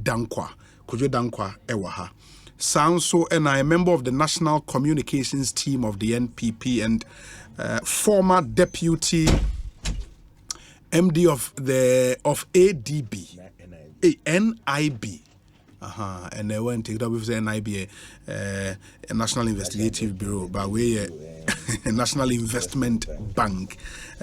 Dankwa Ewaha. Sanso and I, a member of the National Communications Team of the NPP and former deputy MD of ADB, NIB. And they went to take up with the NIB, a National Investigative Bureau, by way a National Investment Bank.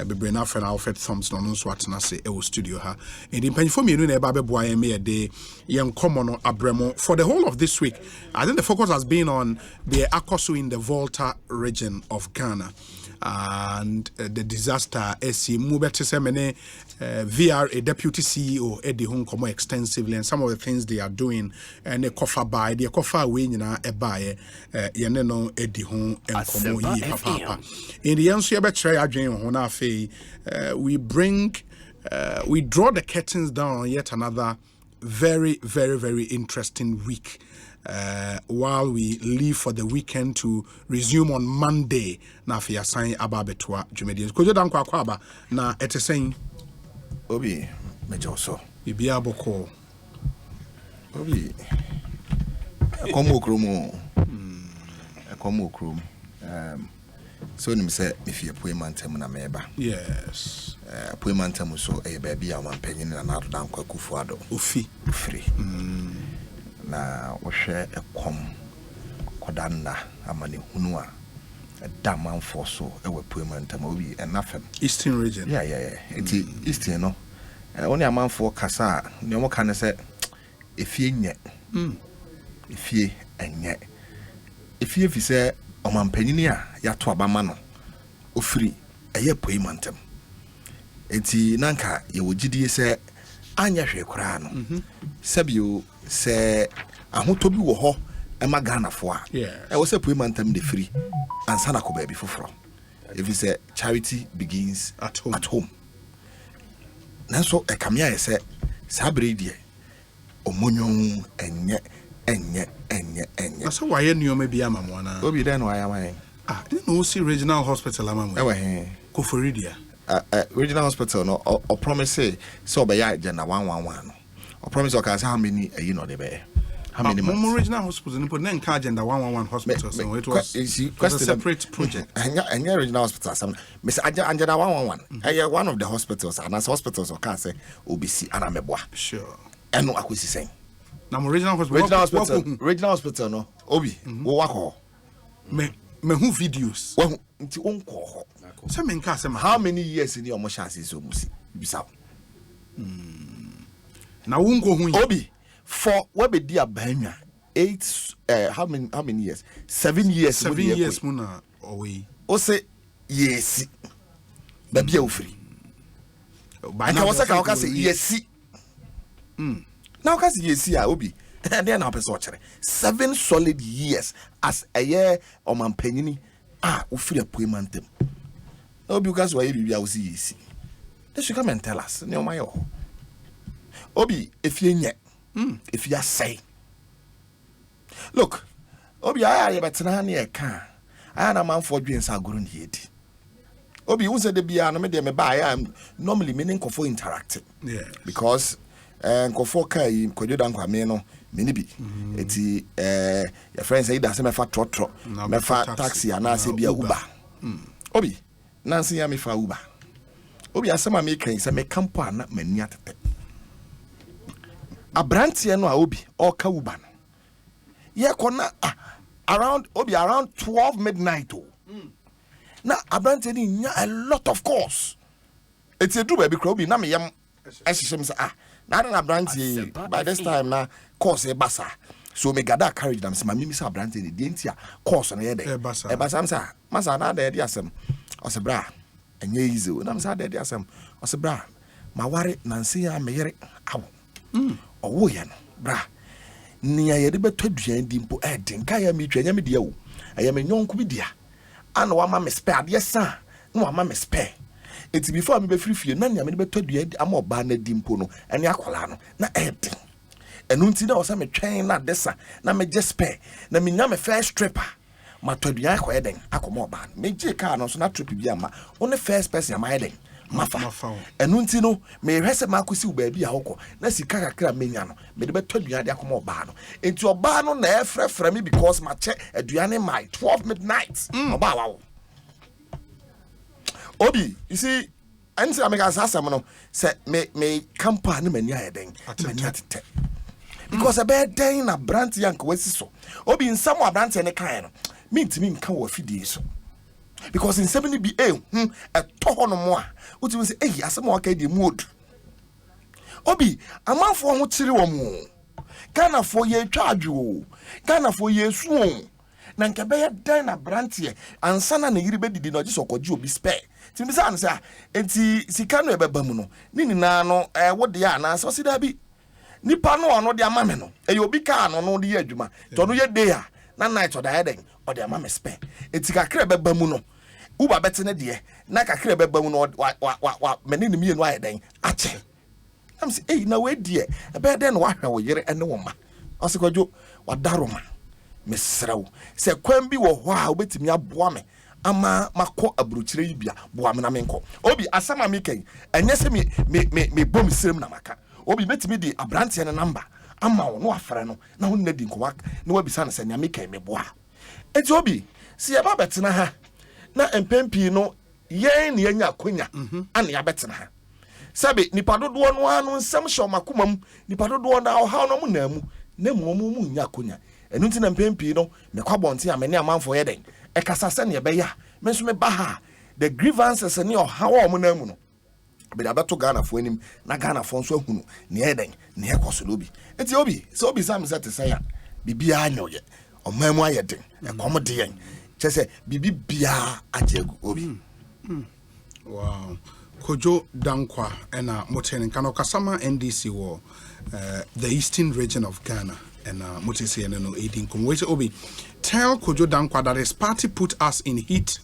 Be enough and Alfred Thompson on Swatna say studio ha. And in pen for me, no baby boy me a day young common abremo for the whole of this week. I think the focus has been on the Ekosiisen in the Volta region of Ghana. And the disaster SC Mubete Semene VR, a deputy CEO, Eddie Hunkomo extensively, and some of the things they are doing, and a coffee buy, the coffee win a buy, Yaneno Eddie Hun and Komo Yi Papa. In the answer, we draw the curtains down on yet another very, very, very interesting week. While we leave for the weekend to resume on Monday, na fi asan ababetwa jumedians. Kojo dan kwa aba na etesen obi mejoso bibia boko obi akomo krom so nim say me fie poemantem na meba. Yes. Poemantem so e ba bia man panyin na na dan kwa kufuado ofri na wohwe ekom kodanna amane hunu a daman so ewe poemantem obi enafem Eastern region. Yeah. Enti Eastern no oni amanfo kasa ne omo kan se efie nye efie enye efie fi se omampanyini a yato abama no ofiri eye poemantem. Enti nanka ye wogidie se anya hwe kora no sabio se ahoto bi wo ho e magana fo a e wo se poemantem de free ansa na ko ba bi foforo if you say charity begins at home nanso e kamia ye se sabre die omonyon enye so why nyoma bi amamo na obi den why am no see regional hospital amamo e wa he ko foridia regional hospital no o promise say so be ya agenda 111 no o promise o can say how many they be how many regional hospital no put na nka agenda 111 hospital so it was a separate project and regional hospital some miss agenda 111 one of the hospitals and as hospitals o can say obc anameboa sure eno akwesi sen na regional hospital no obi wo wako me who videos wo nti onko so men ka say how many years in your chances so musi bisa na wonko hu obi for we be dia banya 8 how many years 7 years 7 years muna away o say yes ba bia ofri ba na ka say yes now ka say yes a obi then na person chere 7 solid years as a year o man panyini ofri apoemantem obi ukas wa yebi bia o say yes they should come and tell us ne o mayo obi if you nye if you say look obi aya betena na e ka aya na man for dwen sa agoro ne yedi obi won say de bia no me de me ba aya normally meaning for interacting because nkofo kai kojoda nkwa me no me bi eti your friends say that say me fa trotro me fa taxi ana say bia uber obi nansi ya me fa uber obi asema me kan say me campo ana mani atete abrantie no a obi o ka uber no ye kona around 12 midnight na abrantie ni nya a lot of course it's a do baby obi na me yam ehyehyem say na abrantie by this time na course e basa so me gada carriage them say ma mimi say abrantie ni de ntia course no ye de e basa am say masa na de asem o say bra enye easy na am say de asem o say bra ma ware nansi ya me yere awo owo ye no bra nia ye de betwaduan di mpo den ka ya me twanya me dia wo aya me nyonko bi dia ana wa ma me spare ade sa na wa ma me spare eti before me be free na nia me de betwaduan ama oba na di mpo no ene akola no na den enu nti na o sa me twen na desa na me je spare na me nya me first tripper ma twaduan ko den akoma oba me je car no so na trip bi ama one first person ama den mafa enu nti no me hwese makosi baabi a hokọ na sika kakra menya no me de beto aduane akoma oba no enti oba no na efrefre me because ma che aduane my 12 midnight oba wawo obi you see anti amega asasam no se me campa na mani ayeden mani atete because about den na brand yank wesi so obi nsam wa brand ne kan no mintimi nka wo afidie so because in 70 be a toho no mo a uti say asem wa ka di mood obi amanfo ho kire wo mo Ghana for ye twadwo Ghana for ye su na nke be den na brand ye ansana na yiri be didi no giso okoji obi spare timi say an say enti sika no ebeba mu no ni nyina no wo de ya na so sida bi nipa no ono de amame no obi ka no de ye adwuma to no ye day a na night o da heden o de amame spare enti kakra beba mu no uba betene de na kakra beba mu no wa meni ni mienu ayeden ache am say na we de ebe den wa hwa wo yere ene wo ma osikwadwo wadaroma mesrawo se kwan bi wo ho a obetimi aboa me ama makọ abrochire yibia boa me na menko obi asama me kan enye se me bom srem na maka obi betimi di abrante ne number ama wo no afre no na won na di nko na wabisa na se nya me kan me boa eti obi si ya ba betena ha na empempi no yen ne nya akonya ana ya betena ha sabe nipa dodo no anu nsem hye omakomam nipa dodo na ha no mu na mu na mu nya akonya enu nti na mpempi no me kwabonte a me ne amanfo ye den e kasa se ne be ya me so me ba ha the grievances ne ha wa mu na mu no be da beto Ghana fo anim na Ghana fo nso ahunu ne ye den ne ye koso obi enti obi so obi sam se te se ya bibia anyoye omamu aye den e kom de yen chese bibia ajegu obi wow Kojo Dankwa ena motene kano kasama NDC wo the eastern region of Ghana and motese ene no 18 komwe obi tell Kojo Dankwa that his party put us in heat,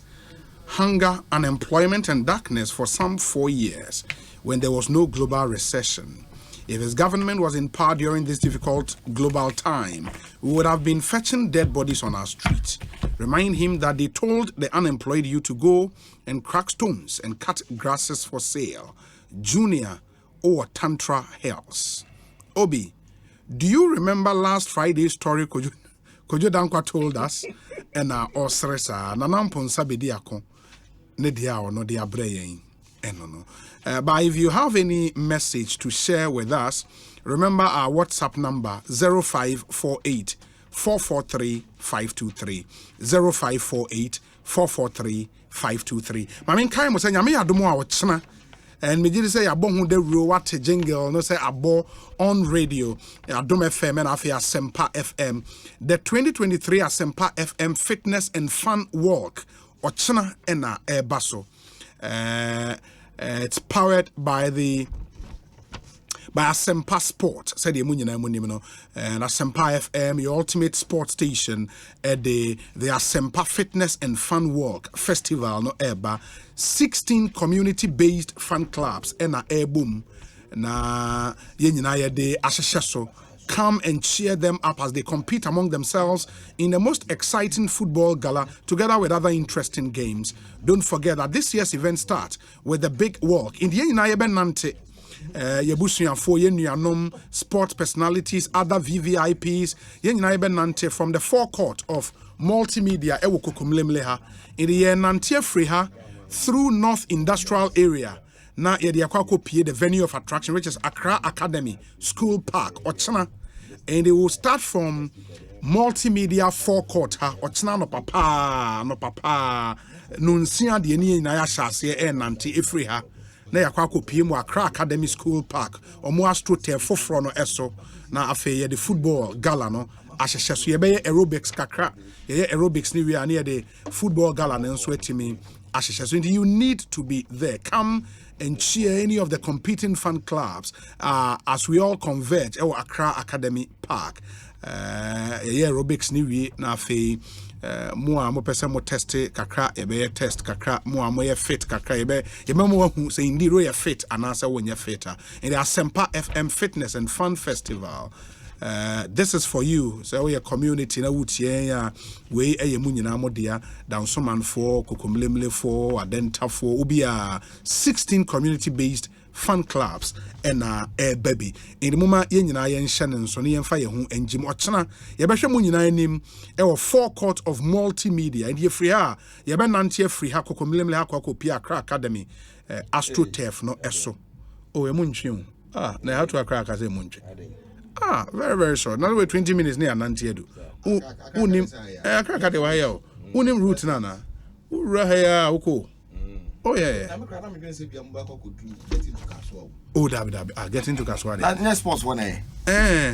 hunger, unemployment and darkness for some 4 years when there was no global recession. If his government was in power during this difficult global time, we would have been fetching dead bodies on our streets. Remind him that they told the unemployed youth to go and crack stones and cut grasses for sale. Junior or Tantra Hells. Obi, do you remember last Friday's story Kojo Dankwa told us? And Osresa, Nanampon Sabediako, Nedia or no dia brain. No. But if you have any message to share with us, remember our WhatsApp number 0548 443 523 0548 443 523. Mamin kai mo say nyame adomo a wochena and me did say abo hu de ro what jingle no say abo on radio Adom FM and afia Asempa FM the 2023 Asempa FM Fitness and Fun Walk ochena ena ebaso. It's powered by Asempa Sport. Said the Munina Munimino and Asempa FM, your ultimate sports station at the Asempa Fitness and Fun Walk Festival. No eba 16 community-based fan clubs and a air boom. Na yenina de asheso. Come and cheer them up as they compete among themselves in the most exciting football gala together with other interesting games. Don't forget that this year's event starts with the big walk. In the Nante, Yebusuya for Yenuanom, sports personalities, other VVIPs, Nante from the forecourt of multimedia Ewokokumlemleha in the Nante Freha through North Industrial Area. Na yediakwako pie the venue of attraction, which is Accra Academy School Park, Ochana. And they will start from multimedia forecourt, Ochana no papa, Nunsia the Eni Naya Shasi and Nanti Ifriha. Na yakwako pie mo Accra Academy School Park, or mo astro te fofro no eso, na afe the football gala no, asheshesu yebeye aerobics kakra, ye aerobics ni we are near the football gala and sweatimi. So you need to be there. Come and cheer any of the competing fan clubs as we all converge at Accra Academy Park. Aerobics ni na fe mo pese mo test kakra ebe test kakra mo fit kakra ebe mo hu say indeed we fit and answer when you fit. In the Asempa FM Fitness and Fun Festival This is for you. So we a community na wutie we mu nyina modia Dansoman for Kokomlemle for Adenta for ubia 16 community based fan clubs and baby in the moment yen nyina yen hye so ne yen fa ye ho engim ochena ye behwe mu nyina anim e forecourt of multimedia and ye free ha ye be nante free ha Kokomlemle ha Akra Academy AstroTurf no eso oh e mu ntwe na how to Accra Academy mu ntwe very very short now we 20 minutes near nante edu unim Accra Academy wa ya unim route na ura ha uko. Oh yeah. Oh, get into Kaswa. That's sports one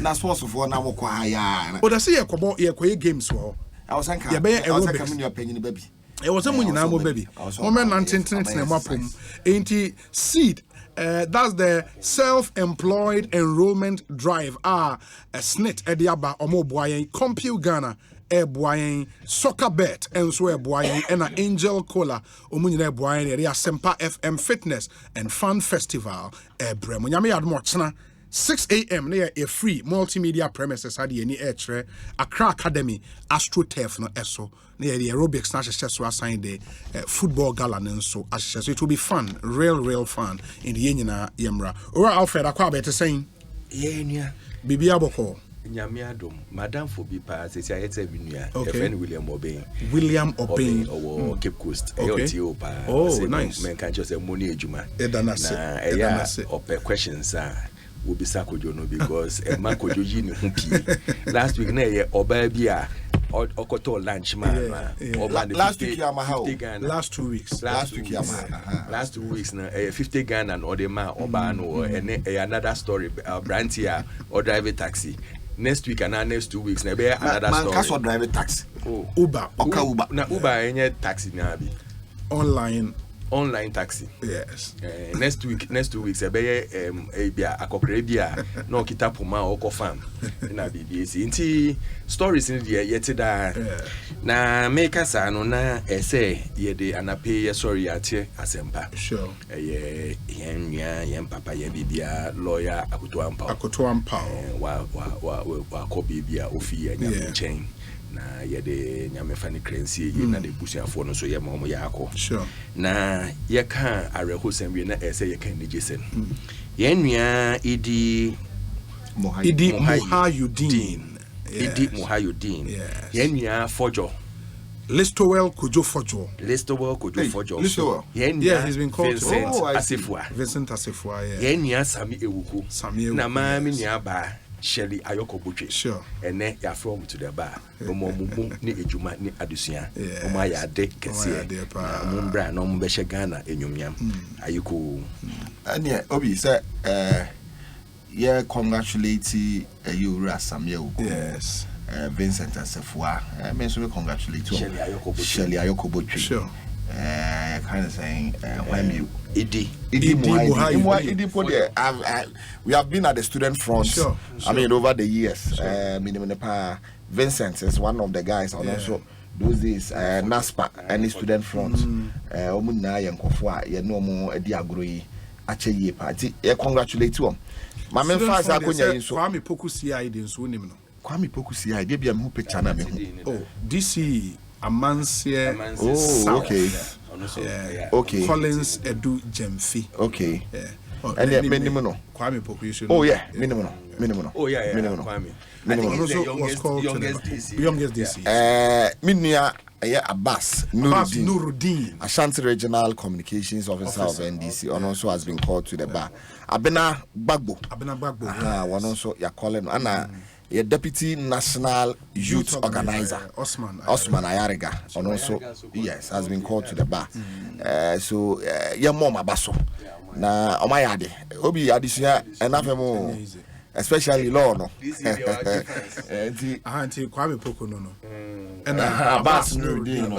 na sports for na mo kwa ya. Oh, that's here kobo ye games wo. I was saying coming your penny baby. It was a munyina mo baby. Moment 19 na mapom. Enti seed that's the self-employed enrollment drive a snit ediaba omo boyen Compute Ghana boyen soccer bet and so boyen and Angel Cola omunyina boyen area Sempa FM Fitness and Fun Festival brem nyame admochna 6 a.m. near a free multimedia premises had any air Accra Academy AstroTurf no eso near the aerobics na so assign the football gala and so it will be fun real fun in the nyina yemra ora Alfred akwa be saying yeah bibia boko Nyamiadom, Madam for Bipa, says I had a friend William Obey or Cape Coast. Oh, nice. Men can just a money juma. Questions will be Sakojono because a Marco Jojini Humpi. Last week, Obabia or Koto lunch man. Last week, last 2 weeks. Last 2 weeks, 50 Ghana and Odema Obano and another story, Brantia or drive a taxi. Next week and next 2 weeks, another story. Man can drive a taxi. Uber. Na Uber any taxi nabi. Online taxi. Yes. Next 2 weeks, akokrebia no kita puma oko farm na BBC. Inti stories in the yetida. Na make us no na ese ye de anape sorry ate asempa. Sure. Yen papa ye bibia lawyer Akoto Ampa. Wa ko bibia ofi ya nyame na ye de nyame fani crency ye na de busuafo no so ye mo ya akọ. Sure. Na ye kan arehosem we na ese ye kan nigesen. Ye nua Idi Mohayudin. Idi Mohayudin. Ye nua Fojo. Listowell Kojo Fojo. Yeah, he's been called Vincent Asifua. Ye nua Sami Ewuku. Na mami nia ba Shelly Ayoko Butche. Sure. And then you're from to the bar. Mumu ni ejuma ni adusia. Oma ya de kese. Mumbra no mbeshe Ghana enyumyam. Ayiko. And Obi say yeah, congratulate you Samuel. Yes. Vincent Asifua. I mean, so we congratulate you. Shelly Ayoko Butche. Sure. Kind of saying when you Idi we have been at the student front. Sure. I mean over the years. Vincent is one of the guys and also those days NASPA and the student front. Omuna yankofo ye no mo edi agro yi ache ye party. Congratulate you. My men fast akonya yin so. Kwame Poku CI dey so nim no. Kwame Poku CI dey bia me picture na me ho. Oh, DC Amansie. Oh, okay. Okay. Collins Edu Jemfi. Okay. And yeah, minimum. Kwame Poku. Oh yeah, minimum. Oh yeah, minimum. Kwame. Also was called youngest DC. Minia Abbas Nuruddin, Ashanti Regional Communications Officer of NDC, and also has been called to the bar. Abena Bagbo. One also you're calling Anna. A deputy national youth organizer, Osman Ayariga, and also yes has been called to the bar. So your mom abaso na omayade obi adisia enough mo especially law no. Auntie Kwame Poku no. And Abbas Nuruddin no.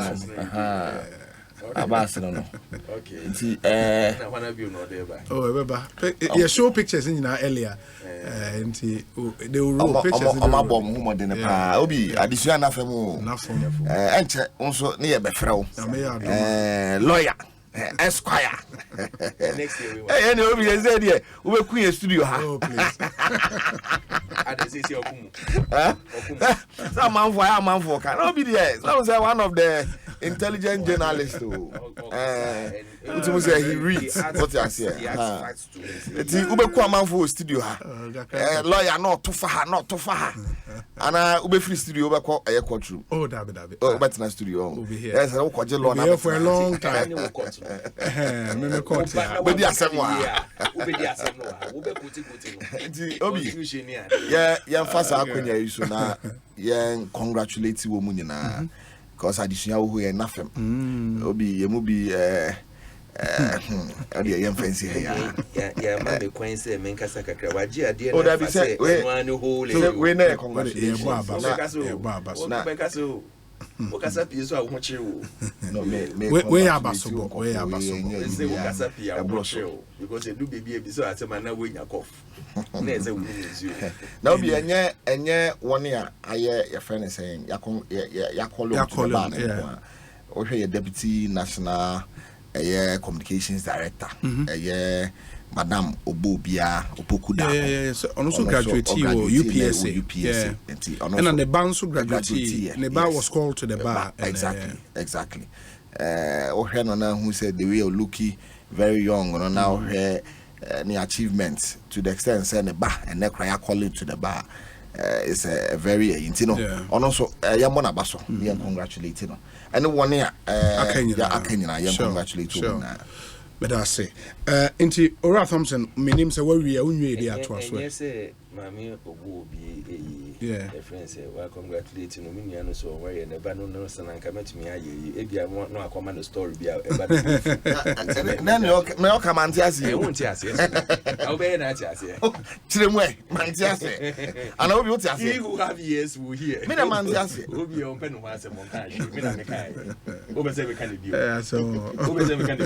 Abbas no. Okay. I wanna be no there by. Oh, remember. You show pictures in earlier. And they will roll pictures. Obi addition na femo. Enche also near befrau. Lawyer. Esquire. Next year we will. Hey, anyway, we said here, we will queen studio. Oh, please. I didn't say Okumu. Some man for cannot be there. Some say one of the intelligent journalists. He reads what you say. It's Ube man for studio. Lawyer not too far. And Ube free studio Ube call a courtroom. Oh, David. Oh, but in a studio. Yes, I'll for a long time. But the Obi, yeah, fast Akwenya you na yeah, congratulate you woman because additional who are nothing. Obi, you will be young fancy here. Yeah, my queen said, Menkasa Kakrawaji, dear. Oh, that be said, we know, congratulations. Okasapi is what watch you. No, we are Basobo, because they do baby so at a man away your cough. Now be a year 1 year. I hear your friend is saying, Yakolo, or your deputy national communications director, a year. Madame Obobia Opokuda. Yes, and also graduate UPSA. And the bar also graduate. The bar was called to the bar. Exactly. Ohenona who said the way Lucky very young and now her the achievements to the extent saying the bar and the cry calling to the bar is a very intino. And also Yamona Basso, we are congratulating. And the 1 year Akenya, I am congratulating. But I say, into Ora Thompson, my name is where we are only there to us. Yes, Mammy Obi, a friend said, well, congratulating me, and so where you never know, and come to me. If you want no command story, be out. Then no come and tell you, won't yes, I'll be an answer. Chilway, Mantias, and I will tell you who have years who hear. Minamantias will be open once a montage. Over 7 can be so over 7 can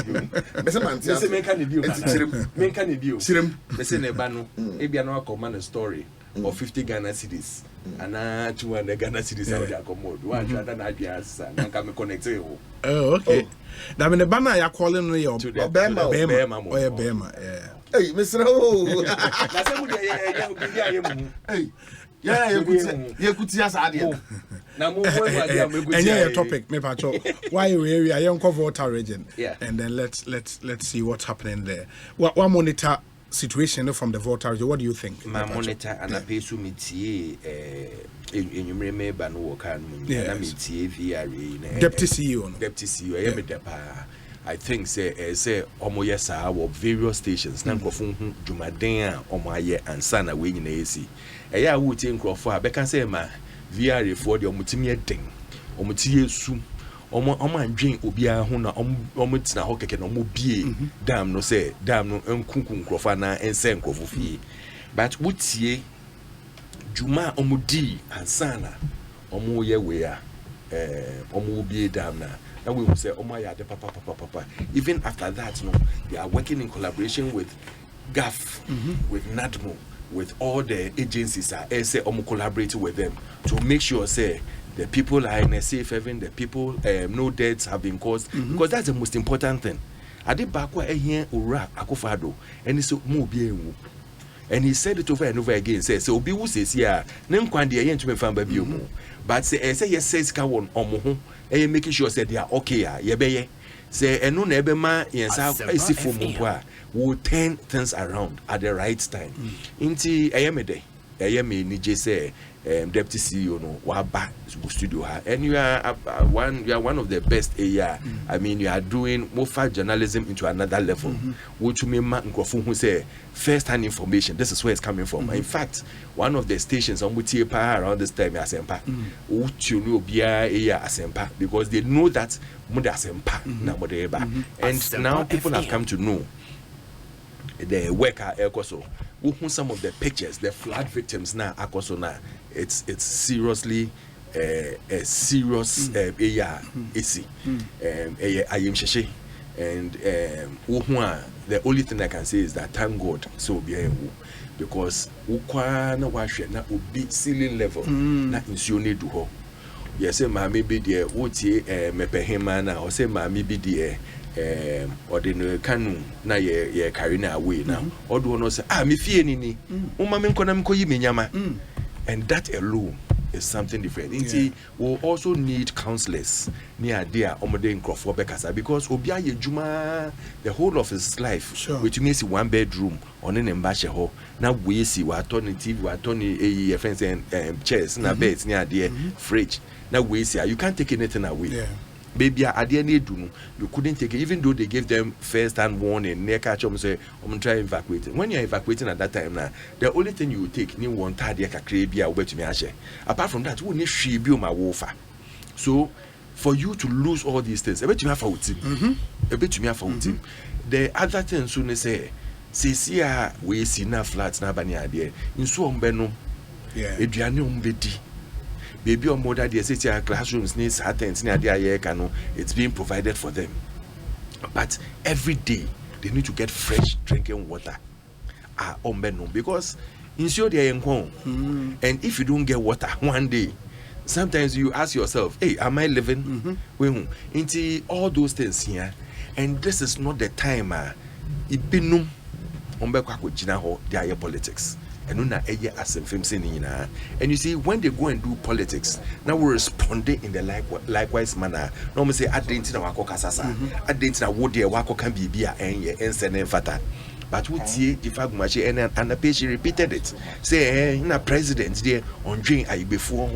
be. Make an review. The same Bano, maybe no command story of 50 Ghana cedis, and 200 Ghana cedis out there. Commode. One than ideas and come connect you. Oh, okay. Now, when the banner you're calling your Bema, hey, Mr. Oh, yeah, you could see us idea. Now, and yeah, topic, me pacho. Why we are young voter region? Yeah, and then let's see what's happening there. What monitor situation from the voter region? What do you think? My monitor and a piece of metie in you may ban work and metie VRE deputy CEO. I am a depa. I think say omoyesa of various stations. Nankofun Jumadea omaye and sana we in AC. Eya wuti nkrofo abeka say ma VRA for the omutimi den omutie su omo andwen obia ho na omutina ho keke na omo bie dam no say dam no enkunkun nkrofo na ense nkrofo fie but wutie juma omudi ansana omo ye we a omo bie dam na and we will say, oh my God, papa. Even after that, no, they are working in collaboration with GAF, with NADMO, with all the agencies that say collaborating with them to make sure say the people are in a safe haven, the people no deaths have been caused, because that's the most important thing. I did back here ura akufado and it's more bien. And he said it over and over again. Says so. Obi who says yeah, nem kwandi ayen to me fan baby omo. But say yes says ka won omo. E making sure say they are okay. Ye be say eno na ebe ma yensa esi for mo will turn things around at the right time. Inti ayemede. Ayeme ni je say deputy CEO no wa ba studio ha, and you are one of the best area. I mean you are doing more journalism into another level, which you mean who say first hand information. This is where it's coming from. In fact, one of the stations on Mutiepa around this time is Asempa, which you know be area Asempa, because they know that Muda Asempa na Modeba, and now people have come to know the worker Ekoso. Some of the pictures, the flood victims now, Akosona, it's seriously a serious area. I am Sheshe, and the only thing I can say is that thank God so be because ukwana washwe na ubi ceiling level na insione duho. Yes, ma maybe the wotie mepehema na or say ma maybe the or the canoe na ye carrying away now or do not say me fear ni umma nkona mko yi menyama and that alone is something different. We'll also need counselors near there omode nkrofo bekasa because obia ye juma the whole of his life which means one bedroom on an embassy ho na we see we turn TV we turn friends and chairs na beds near there fridge na we see you can't take anything away. Baby, at the end you couldn't take it, even though they gave them first-hand warning. Near catch them say, "I'm trying to evacuate." When you're evacuating at that time now, the only thing you take, you want to to me. Apart from that, you need to be my warfare. So, for you to lose all these things, a bit to me a bit to me a fountain. The other thing soon say, "See, we see na flats na bani idea." In so umbeno, Adriani umbedi. Baby or mother, they say classrooms needs attendance near their year cano. It's being provided for them. But every day they need to get fresh drinking water. Because ensure they are home. And if you don't get water one day, sometimes you ask yourself, hey, am I living? Into all those things here. And this is not the time ibinum their politics. And you see, when they go and do politics, now we're responding in the likewise manner. No, say I didn't know wako kasasa. I didn't know what the wako can be and send fata. But we see the fact much and the page repeated it. Say, na president there on drink I before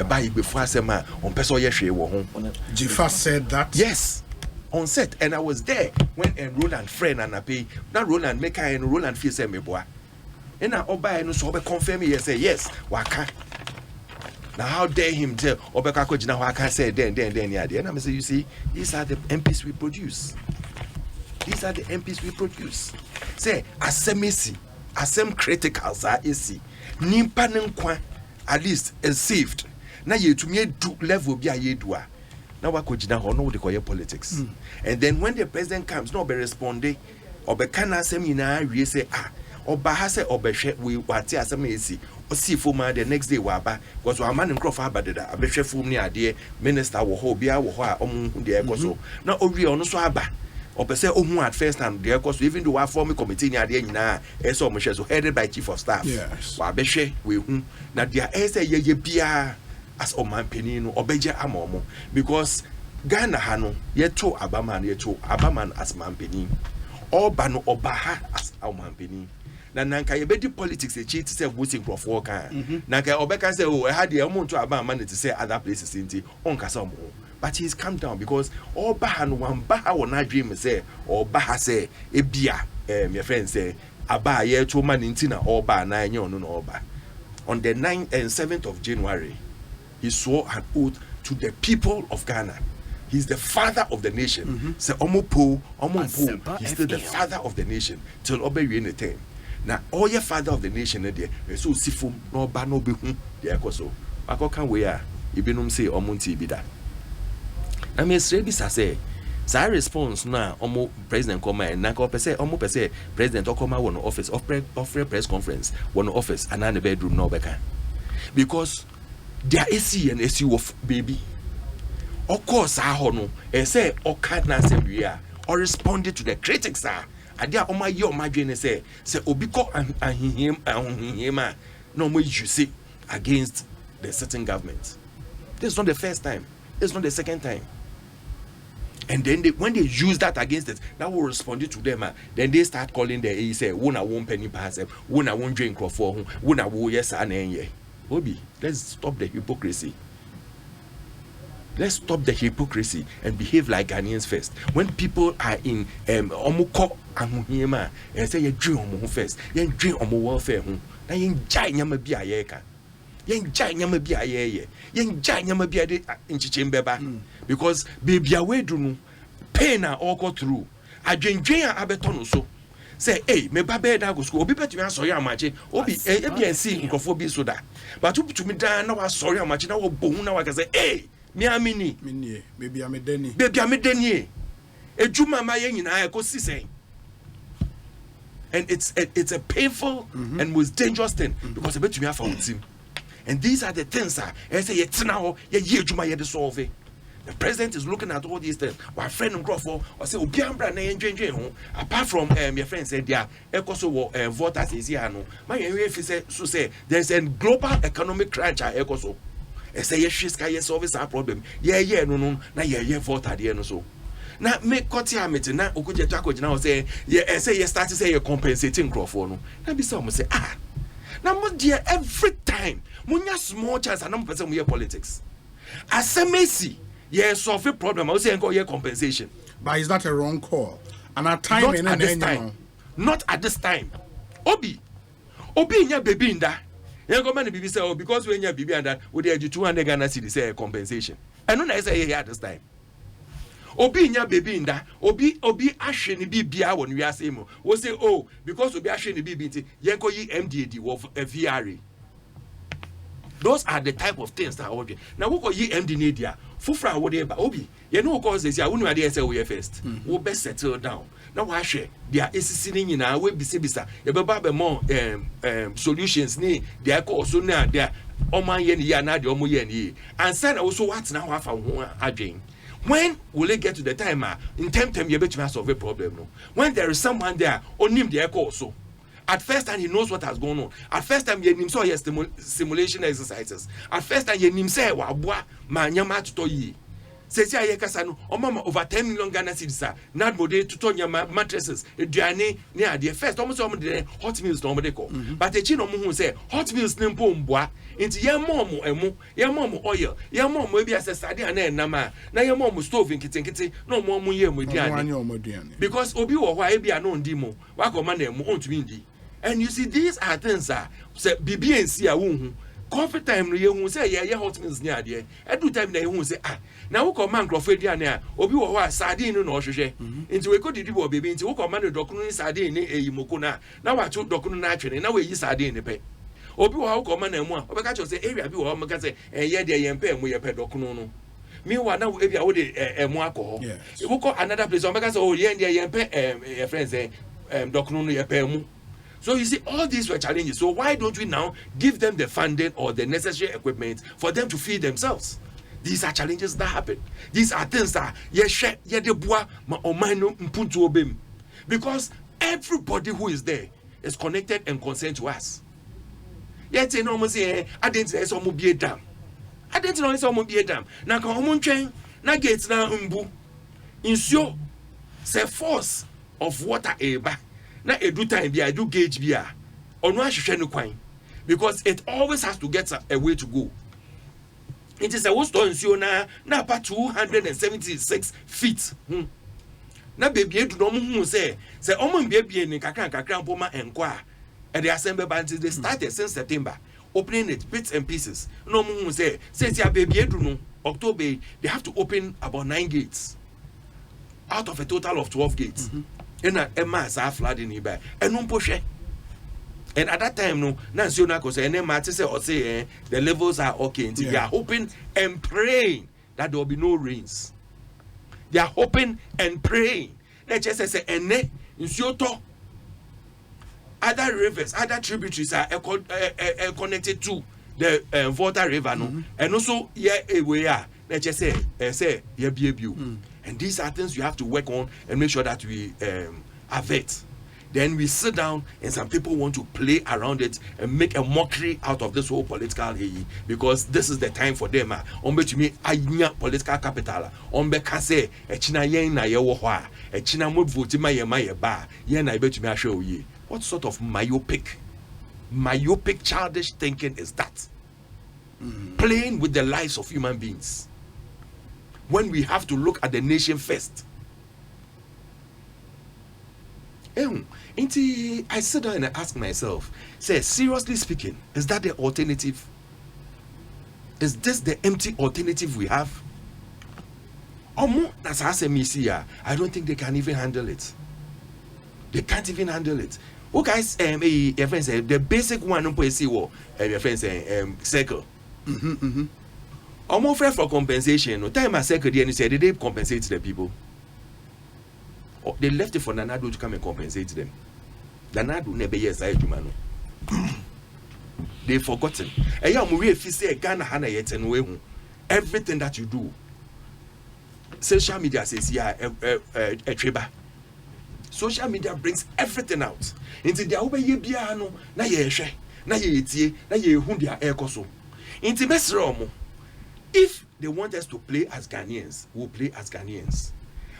buy before sema on person yeshe wo hon. Jifa said that. Yes. On set, and I was there when Roland friend and I pay. Now Roland make and Roland feel say me boy. And now Oba no so be confirm me say yes waka. Now how dare him tell Obeka Kojina waka say then yeah. And I say you see these are the MPs we produce. These are the MPs we produce. Say asemisi asem criticals are easy. Nimpa nkwa at least is saved. Now you to me do level be a yedua. Now what Kojina ho no dey call politics. And then when the president comes no be responding Obeka na asem ina we say Oba has obehwe we wate asem esi osi foma the next day waba because our man nkrofa abadeda abehwe fom ni ade minister wo ho bia wo ho a omu hu de ekoso na owie ono so aba opese ohu at first and de ekoso even though wa form committee ni ade nyina ese omo so headed by chief of staff wa abehwe we hu na dia ese ye bia as oman penin no obeje amomo because Ghana ha no yeto abaman as man penin oba no oba ha as oman penin na nanka yebedi politics e cheat say voting for kan nanka obeka say oh had the amount to aba man to say other places inti on kasa mo but he's calm down because oba han wan ba ha wona dream say oba ha say ebia my friend say aba ye to man inti na oba na enye onu na oba on the 9th and 7th of January he swore an oath to the people of Ghana. He's the father of the nation. Say omopo he's still the father of the nation till obe we in time. Now, all your father of the nation, there, so sifum no ba no be the ekoso. Ako kan we a ibinum say omunti bida. Na me srebi say, sa response na omo president come and na ko pese omo pese president okoma won office of press conference won office and na bedroom no beka. Because there AC and AC of baby. Of course, no, say oka na assembly or responded to the critics adia o ma ye o ma dwene say obiko ahihiem no mo use against the certain government. This is not the first time, it's not the second time. And then when they use that against it, that will respond to them. Then they start calling the say wona won penny pass wona won drink for wona wo yes and ye obi. Let's stop the hypocrisy. Let's stop the hypocrisy and behave like Ghanaians first. When people are in omuko amuhima and say you dream omu first, you dream omu welfare na you jai nyama bi ayeka. You jai nyama bi ayeye. You jai nyama bi ade inchichembeba because baby awe do no pain na all go through. Adwendwen abeto no so. Say hey me ba be da go school obi betumi asori amache obi ebiansi nkofo bi so da. But ubutumi dan na wa asori amache na wo bohu na wa ka say hey Miamini, baby, I'm a denny. Baby, I'm a denny. A Juma Mayan in Ekosiisen. And it's a painful and most dangerous thing because I bet you have found him. And these are the things I say it's now, Juma, the solve. The president is looking at all these things. My friend Crawford or say Obiambra na enjoy apart from your friend said there Ekoso voters is here no. My say there's a global economic crunch at Ekoso. I say yes, she's can solve our problem. Yeah, no, na yeah, vote at the end so. Now make cut here meeting now Okuje Tako now say yeah, say you start to say you're compensating Crawford no. Now be some say now dear every time munya small chance and person we politics. As a Messi yes, solve a problem. I will say and go your compensation. But is that a wrong call? And at time not at this time. Not at this time. Obi in your baby in that. You go man baby say because when your baby and that would you 200 Ghana cedis say compensation. And no I say here at this time. Obi in your baby in that. Obi ashe ni bibia when we are saying we say because Obi ashe ni bibi you go yi MDD of VRA. Those are the type of things that I want. Now we go ye MD Nadia. Fufra whatever Obi. You know cause this ya wonu ade say we first. We best settle down. Now we share. They are sitting in our way bisa. You be more solutions ni they are also na they oman ye ni ya na de omo ye ni. And say also what now have again. When will it get to the time in time you bet you solve a problem no. When there is someone there onim the echo also. At first time he knows what has gone on. At first time he saw his simulation exercises. At first time he say wa boa ma nyama to yi. Says ya kasa no omama over 10 million Ghana cedis na mode to nyama mattresses eduane near the first almost the hot meals no mode ko. But the chin omo hu say hot meals ne mpo mboa nti ye mom emu ye mom oil ye mom e bi asesade ana enama na ye mom stove nkitenkite no mom ye mu eduane. Because obi wo hwa e bia no ndi mo wa ko ma na emu ontumi ndi. And you see, these are things that say BBNC a won coffee time no ye hu say ye hot meals near there. Every time na ye hu say na wo ko man crofo aduane a obi wo ho a sardine no no hwehwe. Nti we ko didi wo baby nti wo ko man dokunu ni sardine ni eyimoko na wa cho dokunu na atwene na we yi sardine ne pe. Obi wo ho ko man na mu a obeka cho say area bi wo ho meka say ye de ye mpe mu ye pe dokunu no. Meanwhile now ebia wo de emu alcohol. Wo ko another place obeka say ye de ye mpe your friends dokunu no ye pe mu. So you see, all these were challenges. So why don't we now give them the funding or the necessary equipment for them to feed themselves? These are challenges that happen. These are things that because everybody who is there is connected and concerned to us. Yet you know, I didn't say some be a dam. I didn't know some be a dam. Now come on train, now gates now ensure say force of water eba. Na edu time bi I do gauge bi a onu ahwehwe no kwan because it always has to get a way to go. It is a wo store nsuo na pa 276 feet. Na baby edu no mu hu say omo bia ni kakra mpoma enko a and the assembly bands they started since September opening it bits and pieces. No mu hu say ya baby edu no October they have to open about 9 gates out of a total of 12 gates. And a mass are flooding nearby. And no push. And at that time, no, Nancy Onako and then Martin say or say the levels are okay. Until they are hoping and praying that there will be no rains. They are hoping and praying. Let's just say and then in Kyoto, other rivers, other tributaries are connected to the Volta River, no, and also we are. Let's just say and these are things you have to work on and make sure that we avert. Then we sit down and some people want to play around it and make a mockery out of this whole political because this is the time for them. To me, political capital. Kase, a China yen na yewohwa, a China mood vote my ba, yen I bet me show ye. What sort of myopic, childish thinking is that? Playing with the lives of human beings. When we have to look at the nation first. I sit down and I ask myself, say, seriously speaking, is that the alternative? Is this the empty alternative we have? I don't think they can even handle it. They can't even handle it. Oh guys, your friends say the basic one your friends say circle. I'm offered for compensation. No time I circle and said they compensate the people. They left it for Nanado to come and compensate them. Nanado never yes I do man. They've forgotten. Everything that you do, social media says yeah a treba. Social media brings everything out. Into the over ye biano, na ye she, na ye tie, na ye hundia ekoso. Into mesromo. If they want us to play as Ghanaians, we'll play as Ghanaians.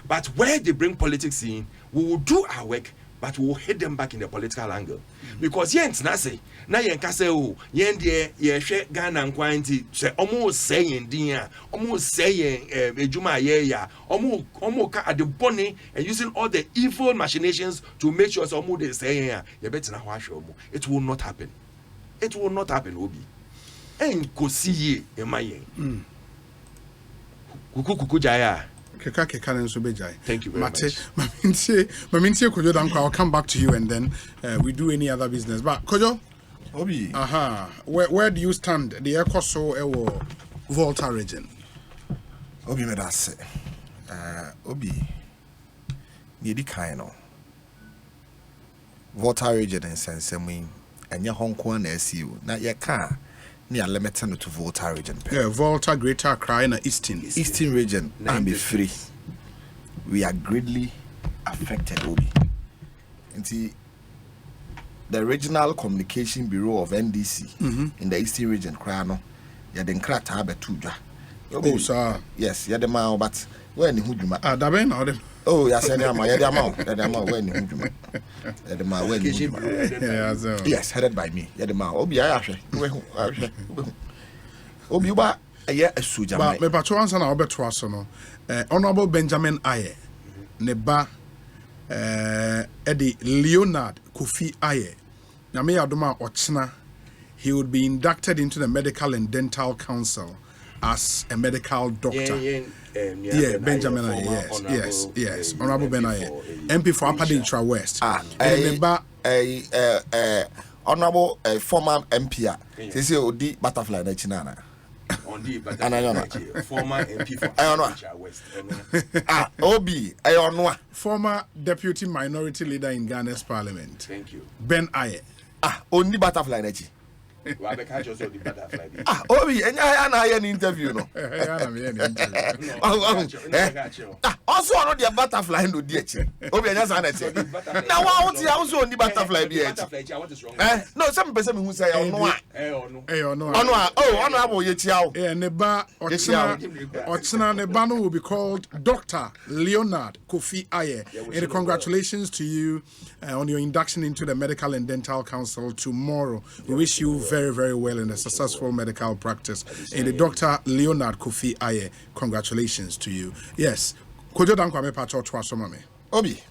But where they bring politics in, we will do our work, but we will hit them back in the political angle. Because yent nase, na yen kase o, yen de ye she Ghana nkwanti se almost saying dia, almost saying ejuma ye ya, almost at the bonny and using all the evil machinations to make sure almost they say ya, you better na hwasho mo. It will not happen. It will not happen, Obi. En kosiye emaye. Kuku jaya. Thank you very much. Mamintie Kojo Danko, I'll come back to you and then we do any other business. But Kojo, Obi, where do you stand? The Ekoso or Volta region? Obi me da se. Obi, Nidi Kaino. Volta region in Sensemi, and your Hong Kong SU. Now your car. Near limited to Volta region. Yeah, Volta, Greater Accra, and Eastern region. I'm be free. We are greatly affected, Obi. And see, the Regional Communication Bureau of NDC in the Eastern region, Krano, you den cracked have a tuja. Oh, sir. Yes, you're the man, but when who you Daben, oh, yes, you're the man, when you the man, when you yes, headed by me, you're the man. Obi, I Obi, what a year a suja. But me patrons and Albert Wassono, Honorable Benjamin Aye, Neba Eddie Leonard Kofi Aye, Name Adoma Ochna, he would be inducted into the Medical and Dental Council as a medical doctor. Yeah, Benjamin Aye, yes. Honorable Ben Aye, MP for Upper Dintra West. Honorable former MP, they say Odi Butterfly Nachinana. Former MP for Upper West. Obi, former deputy minority leader in Ghana's parliament. Thank you. Ben Aye. Only Butterfly Nachi. Obi, and I an interview. No, also, I know the butterfly no DH. Obi, and I now, I want to also only butterfly DH. No, some person who say, honorable Yetiao. Neba Ochina Nebano will be called Dr. Leonard Kofi Aye. And congratulations to you on your induction into the Medical and Dental Council tomorrow. We wish you very, very well in a successful medical practice. And the Dr. Leonard Kofi Aye, congratulations to you. Yes. Kojo Danko me pacho twa so mame. Obi.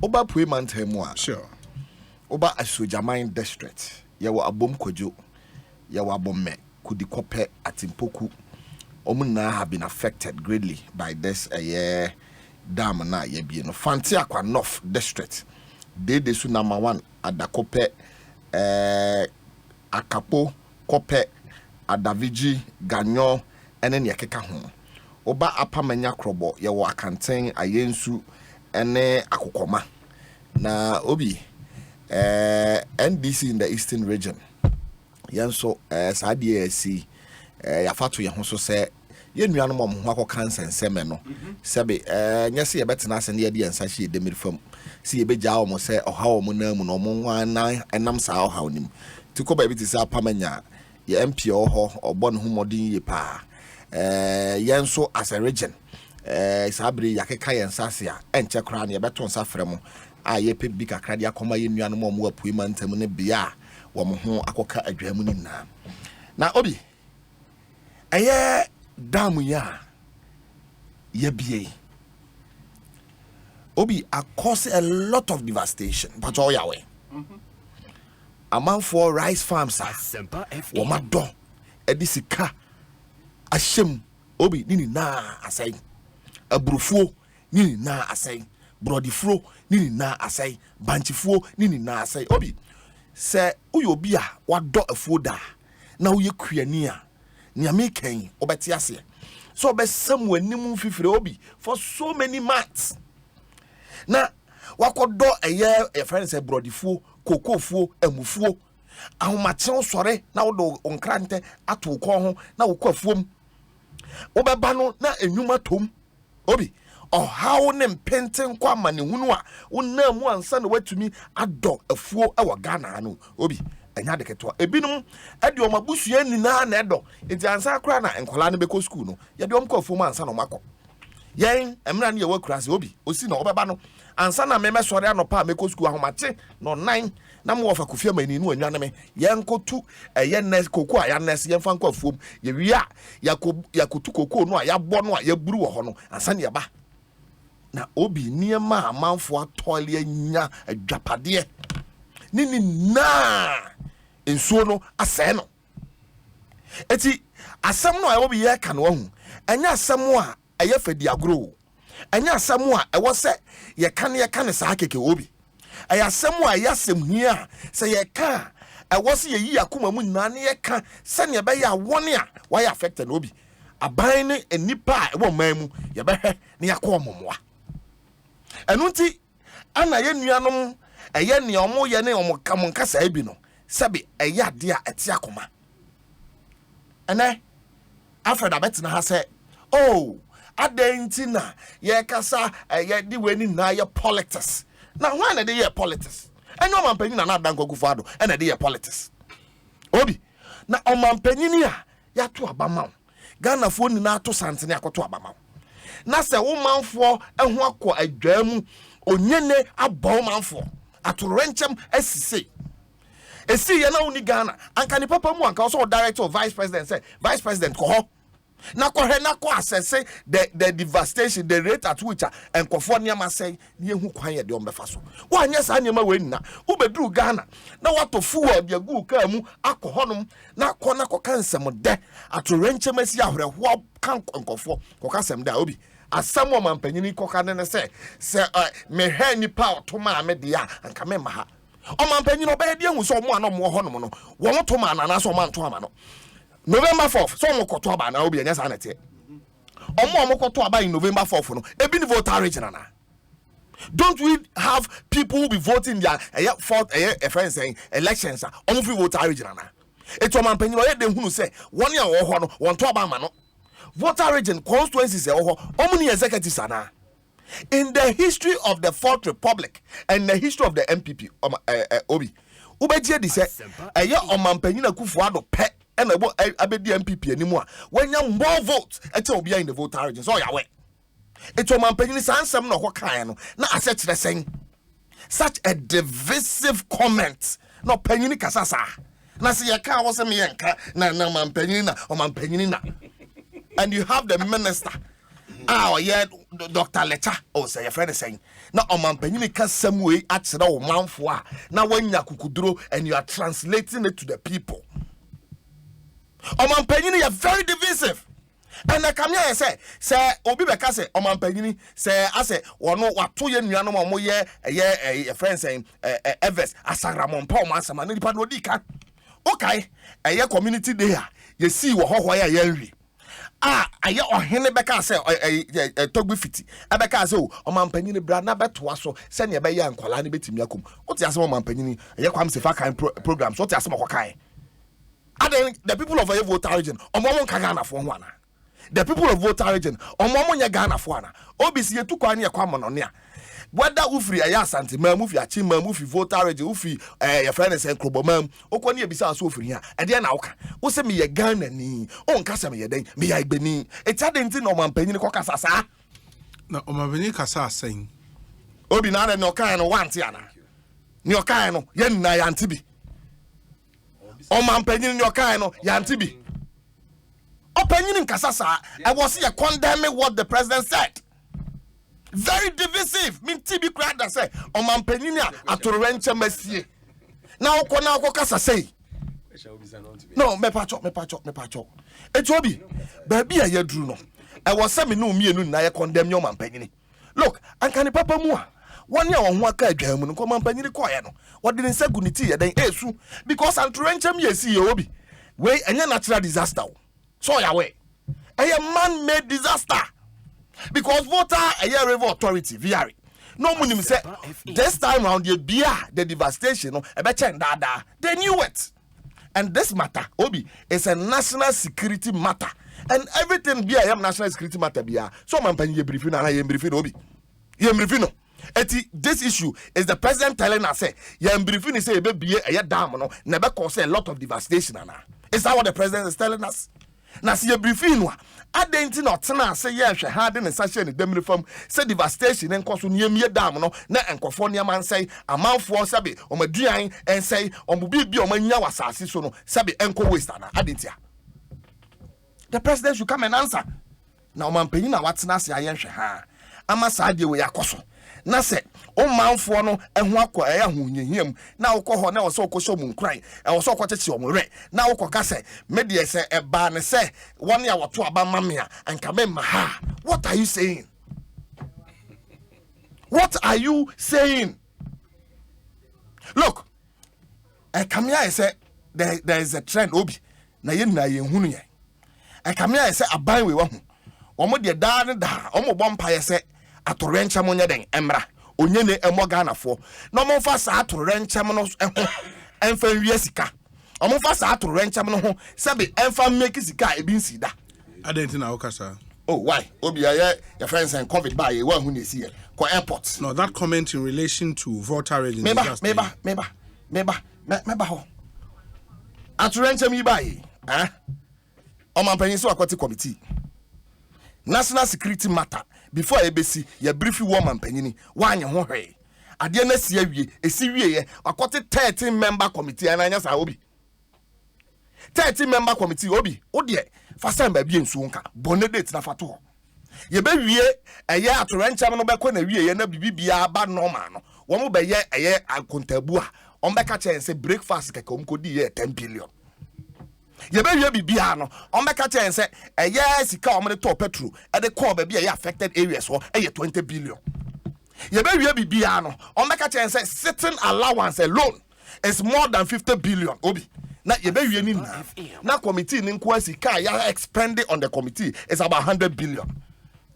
Oba Pue Mantemwa. Sure. Oba Asujaman district. Yawa abom Kojo. Yawa bomme Kudikope Atimpoku. Omuna have been affected greatly by this dam na yebi no. Fantiakwa North district. They su number 1 Adakope Akapo, Kope, Adaviji, Ganyo, and then Yakeka home. Oba Apamanya Krobo, Yawa Kanten, Ayensu, and Akukoma. Na Obi, NDC in the Eastern region. Yanso, SADAC, Yafatu Yahoso say, Yenuanum Wako Cancer and Semeno. Sabe, Yasi a better nas and the idea and Sashi demir from. See a beja mo say, or how monam no more 9 and nam sao how him. To go baby to sa pamanya, ye MP or born who modin ye pa. Yanso as a region. Sabri Yakeka and Sasia, and Chakran, ye beton safremo. Ye pe bika cradia coma in Yanamo more puiman temune bia, Wamoho Akoka a Germany na. Now, Obi, a ye damu ya ye be. Obi caused a lot of devastation, but all your way. A man for rice farms, Womado, Edisika, a shim, Obi, Nini na asay, a brufu, Nini na asay, Brody fro, Nini na asay, Banchi fro, Nini na asay, Obi, say, Uyobia, what do a fooda, now you creania, Niame Kane, Obetiase. So, be somewhere Nimu Fifre Obi for so many months. Na wakodo eye e friend say brodifuo kokofuo emufuo ahomachen sore na wodo onkrante ato ko ho na wokofuom obeba no na enwuma tom obi how ne mpenten kwa ma ne hunu a wonna mu ansa na watumi adɔ afuo ɛwɔ Ghana no obi enya de keto ebinum ade o mabusua nyina na ɛdɔ enti ansa kra na enkola ne beko school no ye de omkɔ afuo mu ansa na makɔ yen emra ne ye wakura se obi osi na obeba no ansa na me mesɔre anopa meko school ahomate no 9 na mo wofa kofia mani no anwa ne me yen kotu eye nes koko a ya nes yen fa nkɔ afuo mu ye wia yakotu koko no a ya bɔ no a ya buru wo ho no ansa ne ba na obi niema amanfo atɔle anya adwapade nini na ensuo no asɛ no eti asɛm no a obi yɛ ka no ahu anya asɛm a ɛyɛ fadi agro anya asɛm a ɛwɔ sɛ yɛ ka ne saa keke obi ɛyɛ asɛm a ɛyɛ asɛm hia sɛ yɛ ka ɛwɔ sɛ yɛ yi akoma mu nyina ne yɛ ka sɛ ne bɛyɛ awɔne a wɔyɛ affected obi aban ne enipa a ɛwɔ man mu yɛ bɛhwɛ ne yakɔ ɔmomoa ɛno nti ana yɛ nuanom ɛyɛ ne ɔmo yɛ ne ɔmo ka mo nkasa ebi no sɛbi ɛyɛ ade a ɛte akoma ɛnɛ afreda betena ha sɛ oh adanti na yɛ kasa ɛyɛ di weni na yɛ politics na why na dey yɛ politics ɛnyɛ ɔmampanyin na adan kɔkufo ado ɛna dey yɛ politics obi na ɔmampanyin a yɛato abama Ghana fo ni na ato santene akoto abama na sɛ wo manfo ɛho akɔ adwa mu onyene abɔ manfo atorenkyem asise esi ye na uni Ghana anka ni papa mu anka also director of vice president say vice president ko ho na ko he na ko assess the devastation the rate at which enkofo niam say ne hu kwan ye de ombefa so wo anya sa niam we nna wo bedru Ghana na wato fuwa de agu ka mu akohonom na ko kansem de atorenkyem asi ahreho kan enkofo ko kasem da obi asam o mampanyini ko ka ne se me hwe nipa otoma me de a anka me ma ha ɔmampanyin ɔbɛyɛ de ahu sɛ ɔmo ana ɔmo hɔ nom no wɔn to ma anana so ɔmo anto ama no November 4th so ɔmo kɔto aba na obi anya sa na te ɔmo kɔto aba in November 4th no ebi ni voter region na don't we have people who be voting their fourth friends saying elections ɔmo free voter region na eto ɔmampanyin ɔyɛ de hunu sɛ wɔn a wɔ hɔ no wɔn to aba ama no voter region constituencies ɛwɔ hɔ ɔmo ni executives ana. In the history of the Fourth Republic and the history of the MPP, Obi, Ubeji di say, aya omampanyina Kufuado pe and abedi MPP anymore. When you more votes, it's will be in the voter region. So ya way. It's omampanyini sansam no wakayano. Na asset the saying such a divisive comment. No penyini kasasa. Na si yaka was me yanka na omampanyina. And you have the minister. Yeah, Dr. Lecha, say your friend is saying, now omampanyini ka some way at the manfo now when you kukuduro and you are translating it to the people. Omampanyini are very divisive. And I come here and say, Obi Beka say, omampanyini say, I say, or no, what 2 years no more year, a friend saying, Evers, Asagramon, Paul Massama, Nipanodika. Okay, a year community there, you see what Hawaii Henry. Aye ohene beka say togbi fiti abeka say o mampanyini bra na beto aso se ne be ya nkwala ne betimi akom what you say mampanyini ye kwam se fa kan programs what you say makokai the people of a voter region omo nka Ghana fo ho ana the people of voter region omo nya Ghana fo ana obisi yetu kwa ne ye kwam no ne a whether ufiri aya asante ma mufi achi ma mufi voter region ufi your friend is krobomam okoni ebisa so ofiri ha e de na woka wo se me ye Ghana ni o nka se me ye den me ya igbeni etadenti na omampanyini ko kasa saa na omampanyini kasa asen obi na ne okan no wanti ana ne okan no ye na ya ntibi omampanyini ne okan no ya ntibi opanyini nkasa saa I was here condemning what the president said. Very divisive. Mean TB crowd that say, omampanyini atorenche mesie. Na uko kasa say. No, me pacho. Obi, baby a yedru no. I was say me no mienu na ye condemn your omampanyini. Look, ankani papa mu a. One year on waka adwa mu no omampanyini koye no. What didn't say guniti ye den esu because atorenche me yesi Obi. We enye natural disaster. So ya we. A man-made disaster. Because voter a year river authority VR no munim say this time round the devastation no e be chen dada they knew it And this matter, Obi, is a national security matter. And everything be a national security matter be a. So man pen ye briefing and I am briefing Obi. Ye briefing no. This issue is the president telling us say ye briefing say be a dam no never cause a lot of devastation ana. Is that what the president is telling us? Na see ye briefing wa. Adenti not tena say ye hwe hard ne sahye ne dem reform say devastation en so niamie dam no na enkofo ne man say amanfo sabe omaduan en say omubibi omanya wasase so no sabe enko waste ana adenti. The president should come and answer. Now omampanyi na watena se aye hwe ha ama saade we yakoso na se o manfo no eho akọ eya honyehiam na wokọ ho na wo so okọ mu nkran e wo so okọ cheche o mure na wokọ ka se me de se eba ne se won ya woto aba mame a anka me ma ha. What are you saying? What are you saying? Look, come here, I say there is a trend obi na ye hunu ye. Come here, I say aban we wa hu omo de da ne da omo bompa ye se atorencha monya den emra onye ne emo Ghana fo no mo fa sa atorencha mo no emfa wie sika omo fa sa atorencha mo no ho sabe emfa make sika e bi nsida adenti na okasa. Oh, why obi ya friends and covid by ye wa hu na esi ko airport. No, that comment in relation to voter registration. Meba ho atorencha mi by omo panyin so akwati committee national security matter before ebesi ya brief woman panyini wanye ho hwe ade na si awie esi wie ye akote 13 member committee ananya sa obi 13 member committee obi odie fasa mba bie nsu nka bonne date na fato ye be wie eye atorencham no be ko na wie ye na bibibia ba normal no wo mo be ye eye akontabu a on be ka chen say breakfast keke om ko di ye 10 billion. Ye be wie bibia no on be ka chen say eye sika o mo de top petrol e de call be eye affected areas so eye 20 billion. Ye be wie bibia no on be ka chen say sitting allowance alone is more than 50 billion obi. Na ye be wie ni na committee ni nko sika ya expended on the committee is about 100 billion.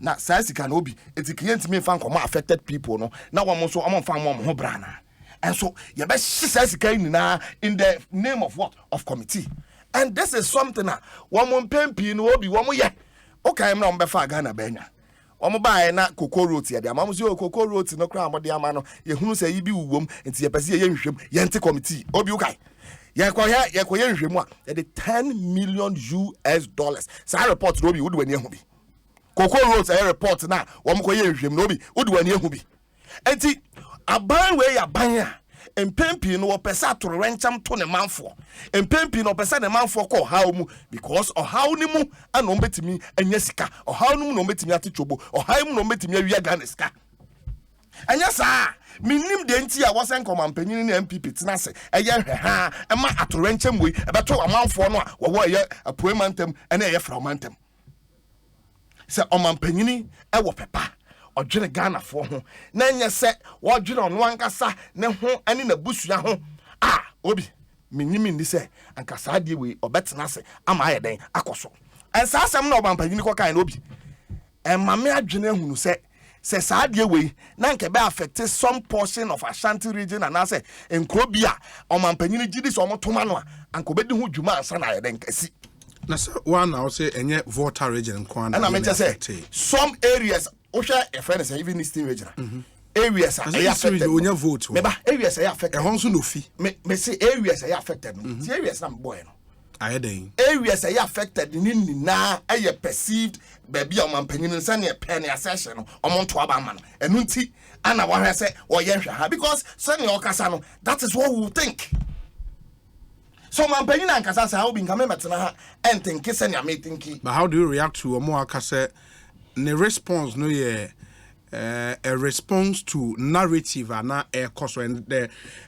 Na sai sika no obi client me fan come affected people no na wo so am fan mo ho brana. And so ye be sai sika ni na in the name of what? Of committee. And this is something that one pempi no obi one ye okay am na mbefa Ghana benya omo bae na cocoa road ye dia mam so cocoa road no kra amode ama no ye hunu say yi bi wuwom enti ye pese ye nhwem ye nte committee obi okay ye ko ye nhwem a ye de $10 million. Say report no bi wudi wani ehu bi cocoa road say report na wo mo ko ye nhwem no bi wudi wani ehu bi enti aban we ya ban a empempi no opesa to rencham to ne manfo empempi no opesa ne manfo ko hawo mu because ohawo ni mu ana ombetimi anya sika ohawo ni mu no ombetimi atitwobo ohawo mu no ombetimi awia Ghana sika anya sa minim de nti a wosen komampanyin ne MPP tena se eye hwe ha ema atorencham we ebeto amanfo no a wo ye apoemantem ena eye fraumantem se omampanyin e wo pepa odwene Ghana fo ho na nya se wodwene ono ankasa ne ho ani na busua ho obi minyimi ndi se ankasa ade we obetena se ama ayeden akoso ensa asem na obampanyini ko kan na obi mame adwene hunu se saade we na nke be affect some portion of Ashanti region and say enkro bia omampanyini gidi so omotoma no anko bedi ho dwuma ansa na ayeden kasi na so one now say enye voter region kwan na me say some areas Osha a friend is even Eastern region. Areas are affected. Onya vote. Meba areas are affected. Honso no fi. Me say areas are affected. The areas na boy no. Ayeden. Areas are affected ni na aye perceived baby omampanyin nsa ne pen accession no omonto aba ma no. Enu nti ana wa hwe say wo ye hwe ha because sani okasa no that is what we think. So omampanyin ankasa sa obi nka me metena ha entinki sani ametinki. But how do you react to omo akase the response no a response to narrative and and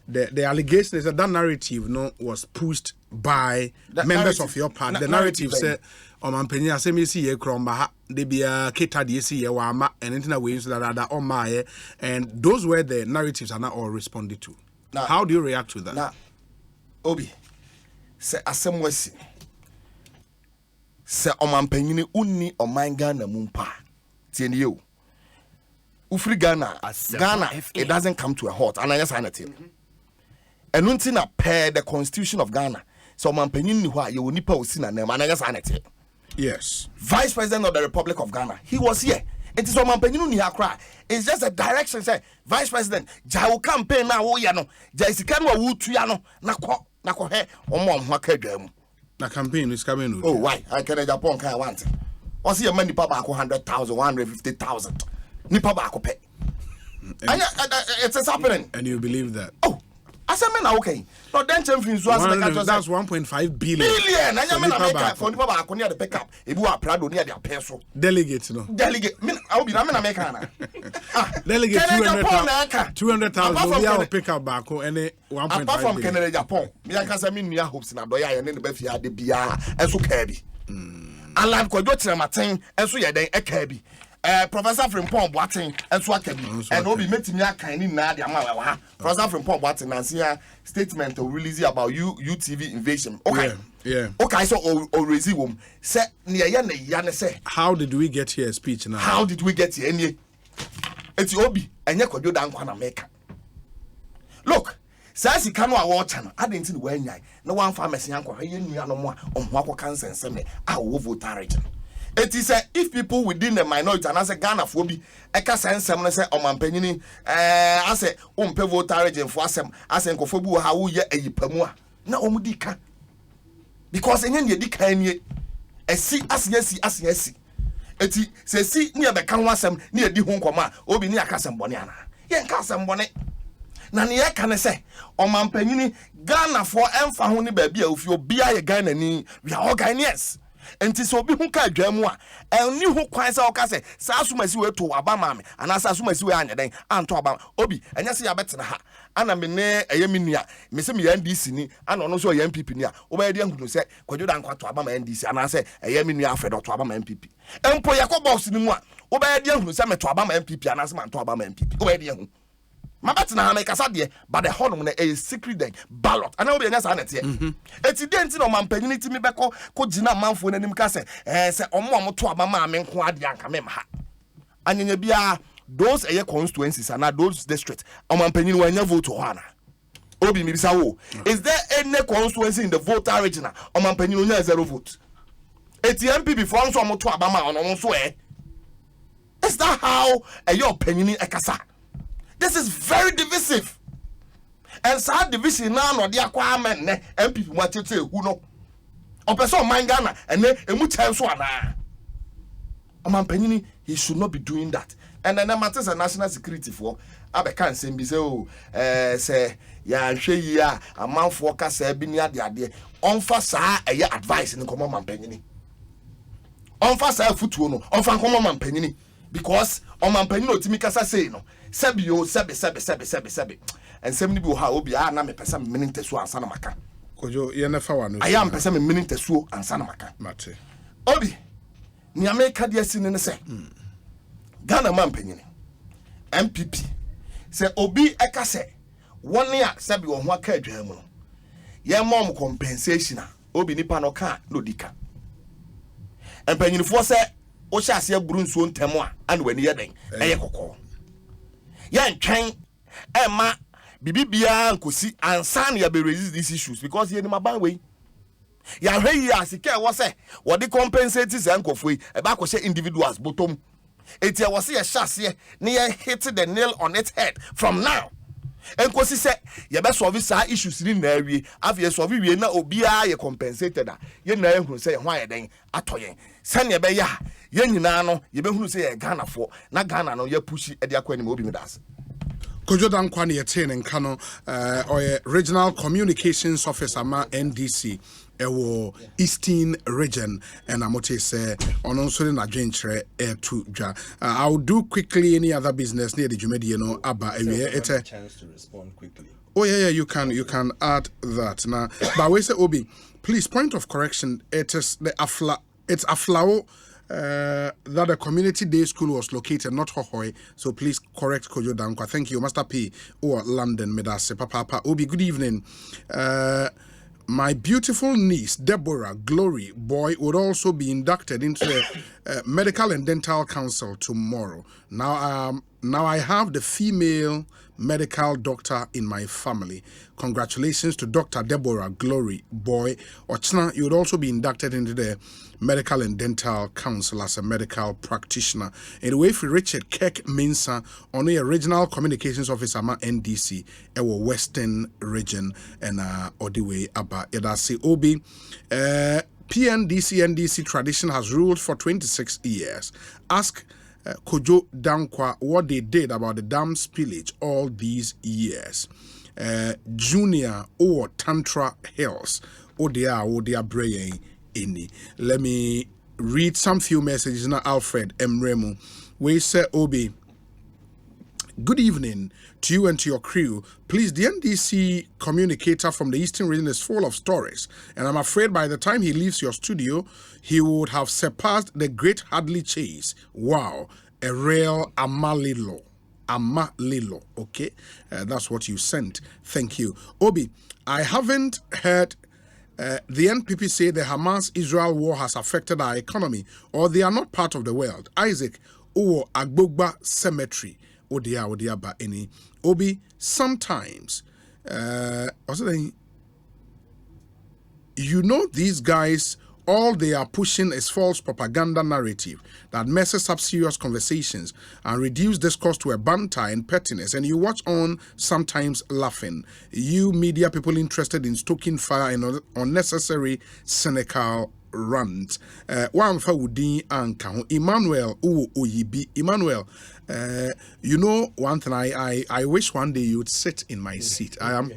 the allegation is that narrative no was pushed by the members of your party. The narrative said Omampenya say me see ye kromba de bia keta de see ye wama and anything away so that on my and those were the narratives are not all responded to. Now, how do you react to that? Now Obi say asem wasi se omampanyini unni oman Ghana mumpa tieni you ufri Ghana it doesn't come to a halt and yes anything enunti na per the constitution of Ghana So Mampenini who you will nipa usina name and I guess anete. Yes. Vice President of the Republic of Ghana. He was here. It is Mampeninu ni hakra. It's just a direction say Vice President Jawu campaign na wo ya no. Jaisikanu wa wutu ya no na ko he omo amhaka dwam. Na campaign is coming. Oh why? I can Japan can want. O see a man nipa ba ko 100,000, 150,000. Nipa ba ko pe. It's happening. And you believe that? Oh, I said, man, okay. No, then that's 1.5 billion. Billion. I mean, for Nipa ba ko near the pickup. If you are proud near their peso. Delegates, no. Delegate. I'll be American. Delegate 200,000. We are pick up back and 1.5 apart from Canada, Japan. Me I can say me hopes in Adoya and then the Befia de Bia and so Kirby. And land ko do tira matin and so ye den e Kirby. Professor Frimpong Boating and so Kirby. And obi metimi akan ni na de ama wa. Professor Frimpong Boating na see statement to release about UTV invasion. Okay. Yeah. Okay, so o raise wom say ne ye na ya ne say how did we get here speech now? How did we get here? Any eti obi enye kwadwo dan kwa na meka. Look, says he cannot watch and I didn't see the way no one pharmacy uncle, you know, no more on Wako cancer and send me our voter region. It is if people within the minority and as a Ghana phobia, I can send some say on my penny, I say, voter region for some, as in Kofobu, how ye a pamua. No, Omudika. Because in India, Dick and ye, a see as yes. Eti say see near the Kanwasam near the Hunkoma, Obi near Casam Boniana. Yen Casam Bonnet. Na ne yaka say omampanyini Ghana for emfa ho ne ba bia ofi obia ye Ghana ni we are all Ghanaians enti so obi hu ka adwamu a eni hu kwan say oka say sa asumasi we to aba mame ana sa asumasi we anya den anto aba obi enya se ya betena ha ana me ne eyemi nua me se me NDC ni ana ono so ye MPP ni a oba ye de hunu say kwadwo dan kwato aba ma NDC ana say eyemi nua afedo to aba ma MPP empo ye ko box ni mu a oba ye de hunu say me to aba ma MPP ana say man to aba ma MPP oba ye de hunu Mabati na make kasa de but the honum na a secret den ballot ana obi anya sa na te eti de nti na omampanyini ti me beko ko gina manfo na nim ka se se omo to aba ma me nko ade anka me ha anyanya bia those constituencies and those districts omampanyini wanya vote ho ana obi mi bisa wo is there any constituency in the voter region omampanyini onya 0 vote eti MP before nso omo to aba ma ono nso is that how opinion ekasa? This is very divisive. And sad division now no dia kwa amen ne MPP mo tete ehu no. Opeso man Ghana and emu chan so ana. Omampanyini he should not be doing that. And then matters a national security for abeka nsem bi say oh say ya hwe yi a amanfo ka sa bi ni ade onfa saa eye advice ni komo omampanyini. Onfa saa futuo no onfa komo omampanyini because omampanyini otimi kasa say no. Sebi and semi bi ha obi a na me pesa me minute so ansa na maka kojo ye na fa wa no I am pesa me minute so ansa na maka mate obi ni America dia sini ne se Ghana man panyini MPP se obi eka se woni a sebi wo ho aka adwa mu no ye mom compensation a obi nipa no ka no dika empanyini fo se o sha ase aburu nsuo ntemu a ane wani ye den eye kokko yan twen ema bibibia nkosi ansan ya be resist these issues because ye ni maban we ya hwe ya sike wo se wo de compensate se nkofoi e ba ko she individuals bottom etia wo se ye hyase ne ye hit the nail on its head from now enkosi se ye be solve sa issues ni na awie afie solve wie na obia ye compensated a ye na ehunu se ye ho ayeden atoyen sane be ya ye nyina no ye be hunu se ye Ghana fo na Ghana no ye pushi e de akwani obi medas Kojo Dankwa ye ten en kano or regional communications officer ma NDC ewo Eastern region and amote say onon so na dwenkyere to dwa I'll do quickly any other business near the Jumedi no aba ewe ete chance to respond quickly. Oh yeah, you can add that now but we say Obi please point of correction it is the it's Aflao that the community day school was located, not Hohoi. So please correct Kojo Dankwa. Thank you, Master P. Or London, Medase Papa. Obi, good evening. My beautiful niece, Deborah Glory Boy, would also be inducted into the Medical and Dental Council tomorrow. Now I have the female medical doctor in my family. Congratulations to Dr. Deborah Glory Boy Ochna. You would also be inducted into the Medical and Dental Council as a medical practitioner. Anyway, for Richard Kirk Minsa, on the Regional Communications Officer at NDC, our Western region, and all the way about Edasi Obi. PNDC NDC tradition has ruled for 26 years. Ask Kojo Dankwa what they did about the dam spillage all these years. Junior or Tantra Hills. Odia Brain any. Let me read some few messages now. Alfred Emremu. We say Obi. Good evening to you and to your crew. Please, the NDC communicator from the Eastern region is full of stories, and I'm afraid by the time he leaves your studio, he would have surpassed the great Hadley Chase. Wow, a real Amalilo. Okay? That's what you sent. Thank you. Obi, I haven't heard the NPP say the Hamas-Israel war has affected our economy, or they are not part of the world. Isaac, Agbogba Cemetery. Odia ba any Obi sometimes you know these guys, all they are pushing is false propaganda narrative that messes up serious conversations and reduce discourse to a banter and pettiness, and you watch on sometimes laughing. You media people interested in stoking fire and unnecessary cynical rant. One for Woody and Emmanuel Oyibi. Emmanuel, you know one thing, I wish one day you'd sit in my seat. I am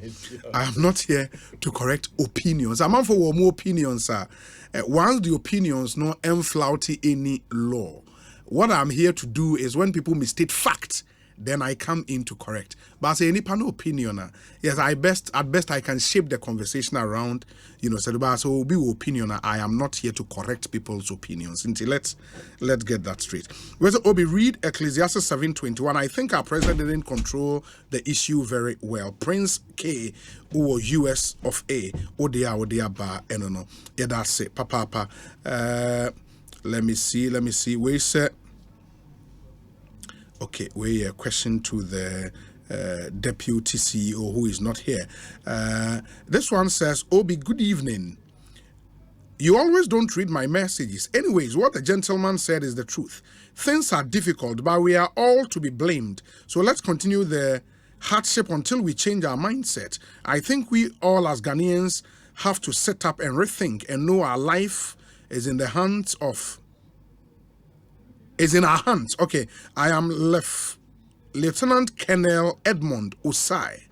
not here to correct opinions. I'm on for more opinions, sir. Once the opinions no enflouty any law. What I'm here to do is when people mistake fact, then I come in to correct. But I say any panel opinion. Yes, at best I can shape the conversation around, so be opinion. I am not here to correct people's opinions. Until let's get that straight. Whereas Obi, read Ecclesiastes 7:21. I think our president didn't control the issue very well. Prince K, who was US of A, Odia ba enono. Yeah, that's it. Papa. Let me see. Where is it? Okay, we a question to the deputy CEO who is not here. This one says, Obi, good evening. You always don't read my messages. Anyways, what the gentleman said is the truth. Things are difficult, but we are all to be blamed. So let's continue the hardship until we change our mindset. I think we all as Ghanaians have to set up and rethink and know our life is in our hands. Okay, I am Lieutenant Colonel Edmond Osai.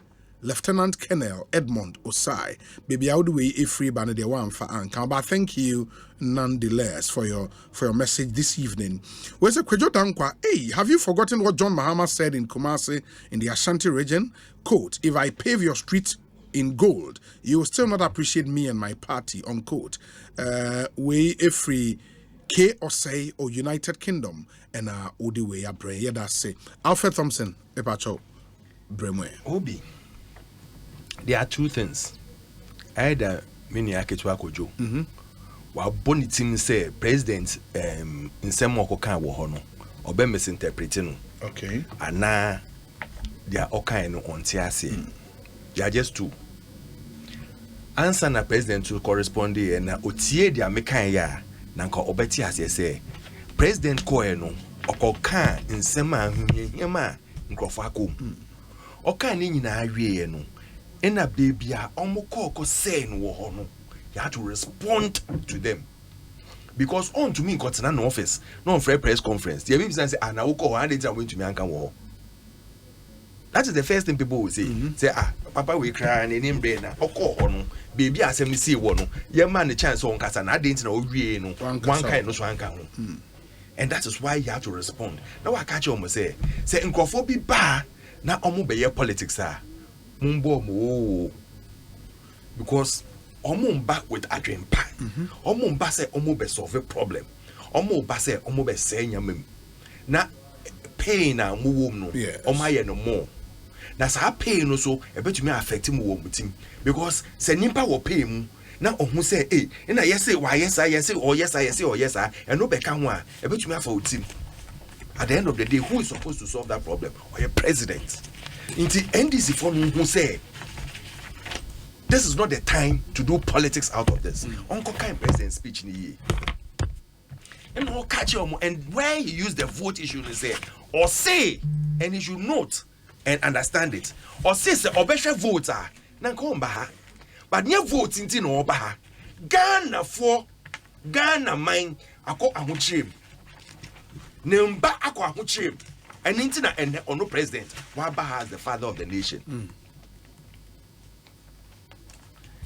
Lieutenant Colonel Edmond Osai. Baby, how do we free banner the one for Anka? But thank you nonetheless for your message this evening. Where's the Kwejo Dankwa? Hey, have you forgotten what John Mahama said in Kumasi in the Ashanti region? Quote, if I pave your streets in gold, you will still not appreciate me and my party, unquote. We free K or say or United Kingdom and Odi way a brain. Yeah, that's say Alfred Thompson, Epacho Bremwe. Obi. There are two things. Either many aketwa kojo. Wa boni team say president in some more kan wo ho no. Obe misinterpret no. Okay. Ana they are all kind on tiase. They are just two. Answer na president to correspond and otie dia mekan ya. Nanka obeti as say president ko no okoka nsem ahuyema nkrofo akom oka ni nyina awie no ena bebia omukoko say no wo ho no you have to respond to them because on to me got na no office no for press conference they even say na wo ko and they went to me anka wo. That is the first thing people will say. Say papa we cry and name brain na oko ho no baby asem see wo no ye man the chance on kasa na dent na owie no one kind no so anka ho. And that is why you have to respond. Now I catch you say nkrofo bi ba na omo be ye politics mumbo mo because omo back with adwempa. Omo ba say omo be solve a problem. Omo ba say omo be say nyamem. Na pain na mo wom no omo aye no more. Na sa pain no so e betumi affect mo wo mutim because se nimpa wo pain mu na ohun say na yes say why yes and no be kan ho a e betumi afa wo tim. At the end of the day, who is supposed to solve that problem? Or your president. Inti NDC for who say this is not the time to do politics out of this. Uncle kind president speech ni. And all catch him, and where he used the vote issue to say or say, and he should note and understand it. Or say obesha voter na ko mba. But nye vote inti no oba. Ghana for Ghana mine ako ahuchim. Nemba ako ahuchim. And intina and ono president Waba has the father of the nation.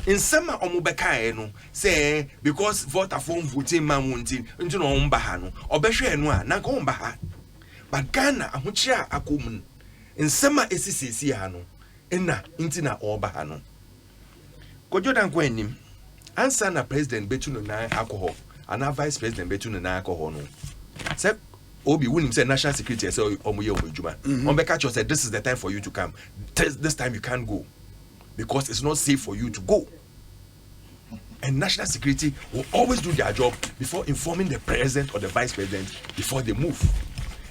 In summer omubeka no say because voter form voting man wuntin into no umbaha no obehwe eno a na ko umbaha. But Ghana ahuchia akomun. In summer esisi ha no enna intina obaha no. Kojodan ko enim ansa na president betu no na alcohol and vice president betu no na alcohol no. Say Obi William said national security say omoye omejuma. Ombeka cho said this is the time for you to come. This time you can't go because it's not safe for you to go. And national security will always do their job before informing the president or the vice president before they move.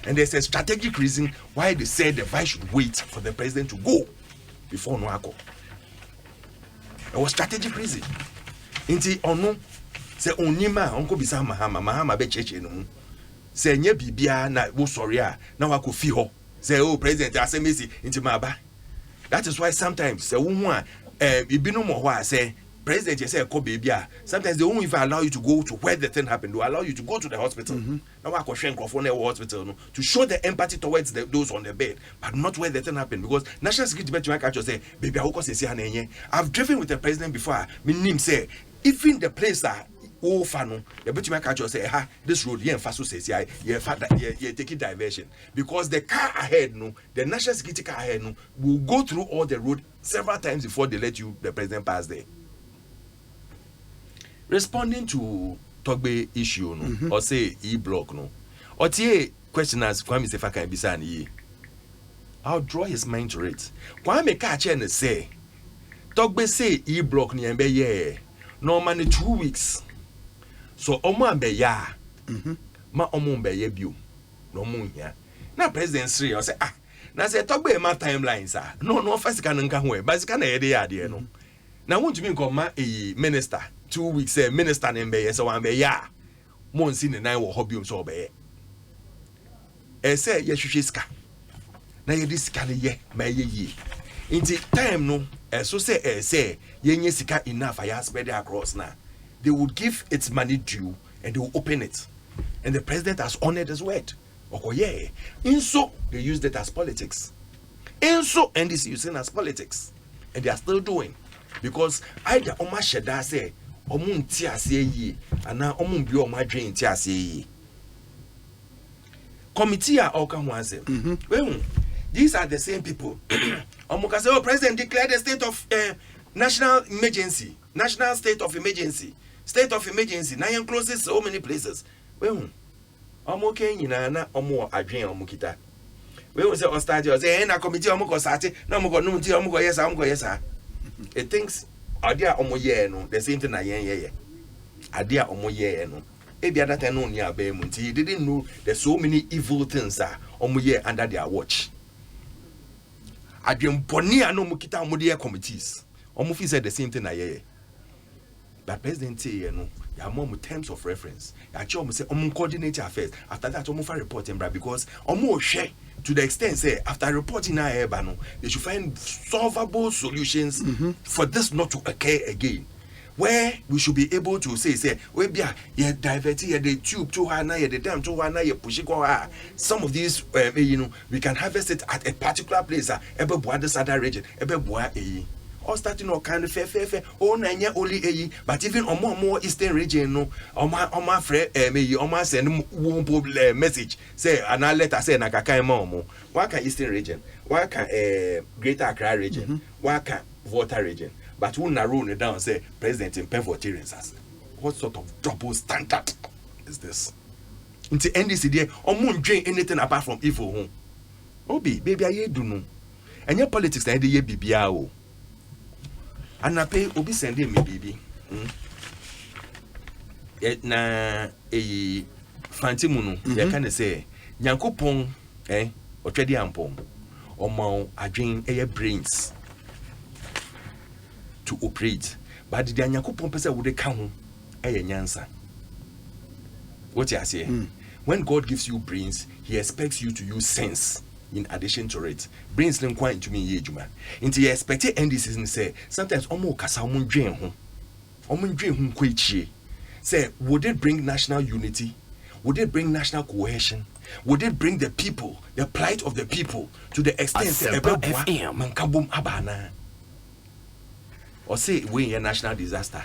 And there's a strategic reason why they said the vice should wait for the president to go before Noako. It was strategic reason. Inti ono se onima onko bisa mahama be cheche no. Se nye bibia na wo sorry a na wako fi ho. Say oh president asemesi inti maba. That is why sometimes se wo hu a ibinu mo ho a say president you say ko bibia sometimes they won't even allow you to go to where the thing happened. They will allow you to go to the hospital. Now wako hwe nkrofo na hospital no to show the empathy towards those on the bed but not where the thing happened because national security bet you catch say baby I say hanenye. I've driven with the president before. Me nim say even the place that oh fano the bet you catch say ha this road here faso say you take it diversion because the car ahead no the national security car ahead no will go through all the road several times before they let you the president pass there. Responding to Togbe issue no or say e-block no or tie questioners Kwame Sefa can be saying I'll draw his mind to it. Kwame catch and say Togbe say e-block ni embe ye no man 2 weeks so omo ambe ya ma omo mbe ye bio no mo hia na president sri o say na say Togbe ma timelines no first kan nka ho e basika na ye de ya de no na won't me come minister 2 weeks minister nembe so wan be ya mo nsi ne nan wo hobium so be say ye hwehwe ska na ye di ska ne ye ma ye yi inti time no so say ye nye sika enough I spread it across now they would give its money due and they will open it and the president has honored his word okoye inso they used it as politics inso and this using as politics and they are still doing because either Oma Sheda say omun ti ase yi ana omun bi o ma dwen ti ase yi committee a oka ho ase these are the same people omuka say oh president declared a state of national state of emergency na yan closes so many places omuka nyina na omo adwen omukita say on start say na committee omuko sate na omuko no ti omuko yes it thinks adia omoye no the same thing na yen adia omoye no ebi adata no ni abem nti he didn't know there's so many evil things omoye under their watch adwem boni ano mukita omode committees omofi said the same thing na but president say no ya mom terms of reference ya cho say coordinate affairs after that for reporting because hwe to the extent say after reporting na eba no they should find solvable solutions for this not to occur again where we should be able to say we be ye divert ye the tube to her na ye the dam to her na ye push it some of these we can harvest it at a particular place ebe boa this other region ebe boa all starting all kind of fair oh nanya only but even more eastern region no oma free oma send one message say an letter say na kakai mo why can eastern region why can greater Accra region why can Volta region but who narrow it down say president in Penvotarians what sort of double standard is this into NDC there omo drain anything apart from evil obi baby aye do no and your politics na dey bibia o anape obi send me bibi na fantimu no ya kan say nyankopon otwede ampom omo adwen brains to operate, but the Anyakopon person would come nyansa. What you say? When God gives you brains, He expects you to use sense in addition to it. Brains don't quite into me yejuma. Into you expect end this season say sometimes omo kasa omo dwen ho. Omo dwen ho kwechie. Say would it bring national unity? Would it bring national cohesion? Would it bring the people, the plight of the people to the extent that mankabum abana? Or say we a national disaster.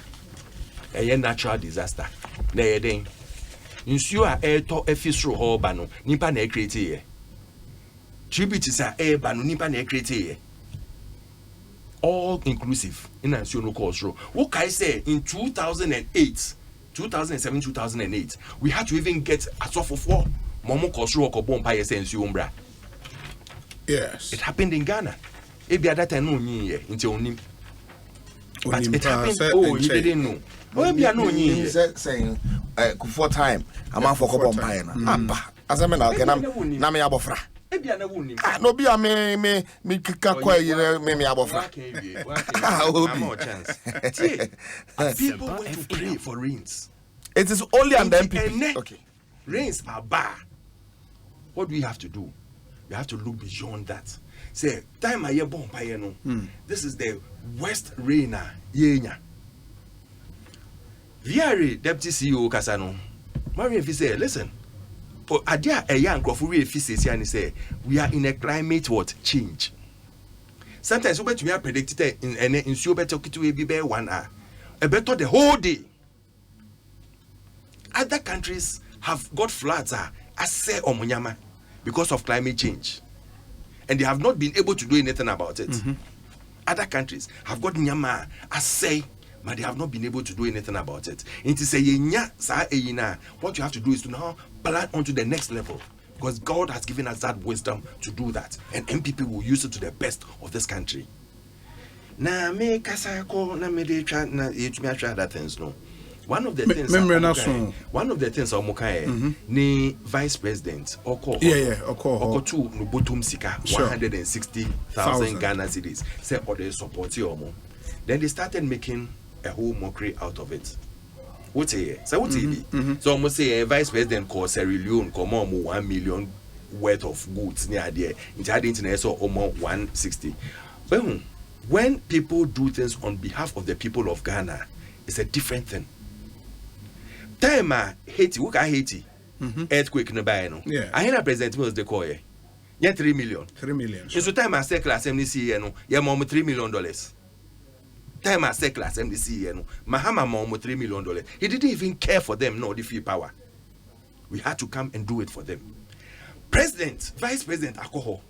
A natural disaster. Na yeden. Insu a to efisro ho ba no nipa na create here. Tributes are ba no nipa na create here. All inclusive in ansu no course ro. What I say in 2008, 2007, 2008, we had to even get a soft of war. Momo course ro ko bomb pa sense umbra. Yes. It happened in Ghana. Ebi at that time no nyi here until onim. But it happened. Oh, you didn't know. Oh, be no nyi saying for time I'm out for bomb pie na. As I mean na me abofra. Ebi na woni. No be me kika kwa me abofra. I'm more chance. People went to pray for rains. It is only an MPP. Okay. Rains are bad. What do we have to do? We have to look beyond that. Say, time I bomb pie no. This is the West Rainer Yenya. VRA Deputy CEO Kasano. Mario if say, listen. Adia a young crofuri if and say we are in a climate what change. Sometimes we are predicted in so better to be 1 hour. A better the whole day. Other countries have got floods as say Omunyama because of climate change. And they have not been able to do anything about it. Other countries have got nyama as say, but they have not been able to do anything about it. What you have to do is to now plan on to the next level. Because God has given us that wisdom to do that. And MPP will use it to the best of this country. Na me kasako na me de try na yetumi atwa other things no. One of the things Omokai ni vice president Oko two no bottom sika 160,000 Ghana cedis say or they support you. Then they started making a whole mockery out of it. What say? So what so almost say a vice president called Sierra Leone come on 1 million worth of goods near there. Into internet so almost 160. But when people do things on behalf of the people of Ghana, it's a different thing. Time Haiti, look at Haiti. Earthquake no buy no. Yeah. I hear president was the call. Yeah, 3 million. 3 million. So time I say class MDC no, yeah mom $3 million. Time I say class MDC no, Mahama mom $3 million. He didn't even care for them, no, the free power. We had to come and do it for them. President, Vice President alcohol.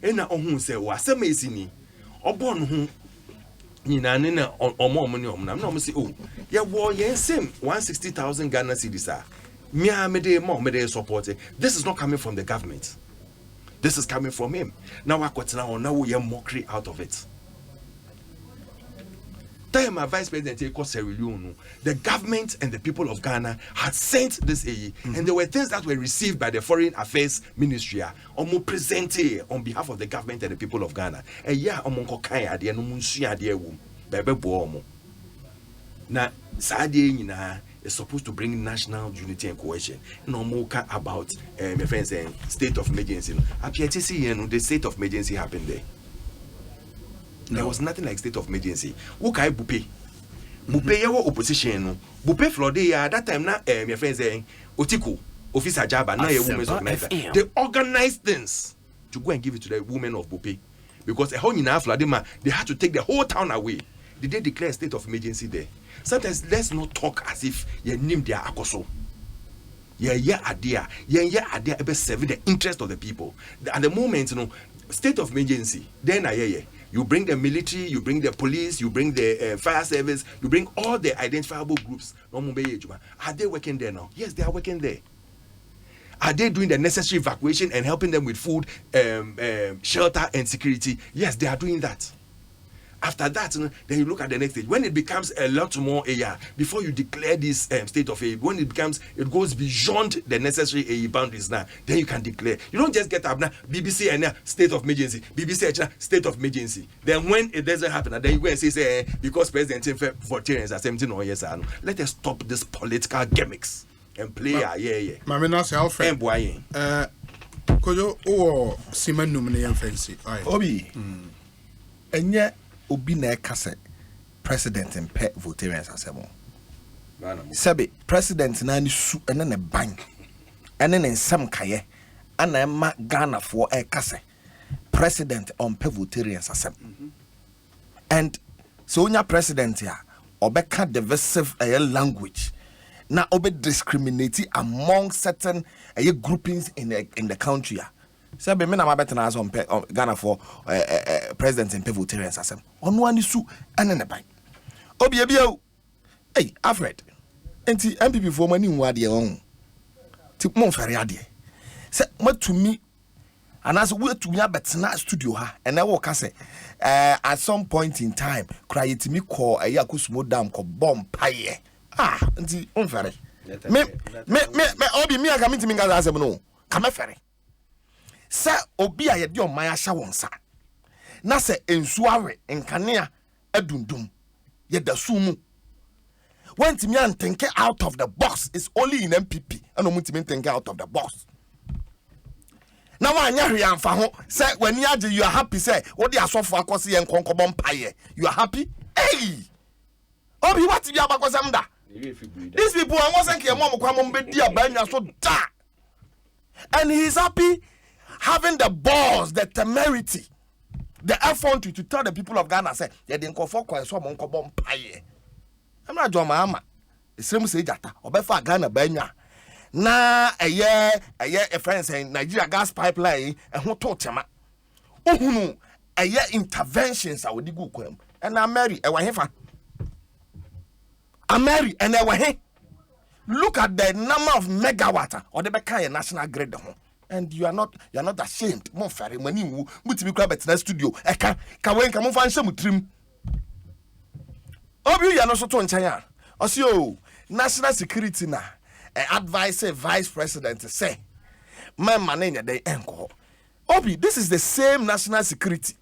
Ena ohun say wa semesi ni. Obon hu nyina ne na omo money omna na say oh yeah wo yen same 160,000 Ghana cedis me de support it. This is not coming from the government, this is coming from him. Now now we mockery out of it. Time my vice president the government and the people of Ghana had sent this AE, and there were things that were received by the Foreign Affairs Ministry almost presented on behalf of the government and the people of Ghana. And yeah, now Sadia is supposed to bring national unity and cohesion. No more about my friends saying state of emergency. The state of emergency happened there. There was nothing like state of emergency. Ukai Bupe. Bupe yawo opposition no. Bupe Florida ya that time na my friends saying Otiko officer Jaba na women's organizer. They organized things to go and give it to the women of Bupe. Because a whole in Florida they had to take the whole town away. Did they declare a state of emergency there? Sometimes let's not talk as if you name their akoso. Idea ebe serving the interest of the people. At the moment, state of emergency, then you bring the military, you bring the police, you bring the fire service, you bring all the identifiable groups. Are they working there now? Yes, they are working there. Are they doing the necessary evacuation and helping them with food, shelter and security? Yes, they are doing that. After that, then you look at the next stage. When it becomes a lot more before you declare this state of AE, when it goes beyond the necessary AE boundaries now, then you can declare. You don't just get up now, BBC and state of emergency, BBC state of emergency. Then when it doesn't happen, then you go and say because President Voltaire is attempting or yes, let us stop this political gimmicks and play Mamina say Alfred. Kojo o Simenum ne fancy. Obi. Enye obi na ekase president and pet votarians asemo. Sabe president na ni su ene ne ban. Ene ne nsam kaye. Ana ema Ghana for ekase president on pet votarians asem. And so onya president ya obeka divisive language. Na obe discriminate among certain groupings in the country. Say be me na mabet na so Ghana for president and votarians asem. Onu ani su ene ne ban. Obi ebia hey Alfred. Enti MPP for mani nwa de won. Ti mo fere ade. Say matumi anaso we tumi abetena studio ha ene wo ka say at some point in time cry yetimi call Ekosiisen dam ko bomb paye. Nti unfere. Me obi mi aka mitimi ngaza asem no. Ka me fere. Se obi a ye de oman ahya wonsa. Na se ensu awe nkanea adundum. Ye da su mu. When timi an think out of the box is only in MPP. And omutimi think out of the box. Now anya hwe amfa ho. Se when you are happy say what the asofo akosi ye nkonkobom paye. You are happy? Hey! Obi what bi abakosam da? These people are wasn't here, mom, come on, so da. And he's happy having the balls, the temerity, the effort to tell the people of Ghana, say, they didn't go for quite some uncle bomb pie. I'm not John Mama. The same say that, or better Ghana Benya. Na a year, a friend saying Nigeria gas pipeline, and who taught him. Oh, no, a year interventions, I would go to him. And I'm married, a wife. Mary and they were here. Look at the number of megawatt or the Bekaya national grid. And you are not ashamed. Mon ferry money who be crab at the studio. Eka kawen come find some trim. Obi you are not so to China. Osio national security na advisor vice president say my man they enko. Obi, this is the same national security.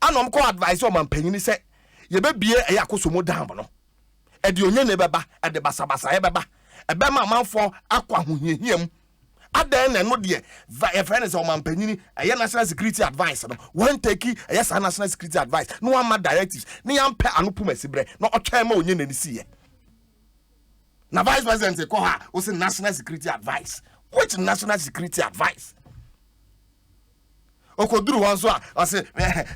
Anom ko advisor man penyin say ye be bie Ekosiisen dam no. Edi onye ne beba ede basabasa e beba ebe ma manfo akwa hohiahiem adan na no de e friend is o mampanyini eye national security advice no one take eye sa national security advice no one ma directives ne yampe anopu masibre no otwa ma onye nani siye na vice president ko ha o say national security advice. Which national security advice? Okoduru wan so I say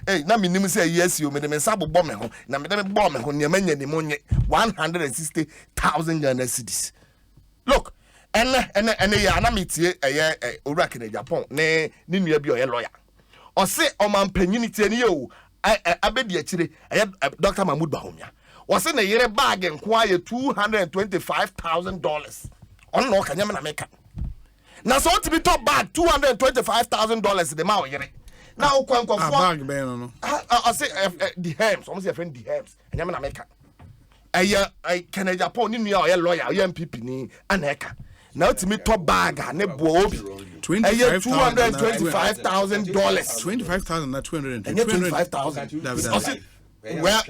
hey na me nim say yes you me dem sabo bo me ho na me dem bo me ho ne manya ni monye 160,000 Ghana cedis. Look ene ya na metie owura kene Japan ne nua bi o ye lawyer o say o man panyini tie ne yo abedi akire Dr. Mahmoud Bahomia o say na yere bag nko aye $225,000 on no kanya me na meka. Now so to be top bad $225,000 the ma yere. Now kwanko for bag be no. I say the hems, almost your friend the hems. And I'm America. I can Japan ni nua o lawyer, MPP ni aneka. Now to me top bag ne bo obi. $225,000. 25,000 na 200. 25,000. Well,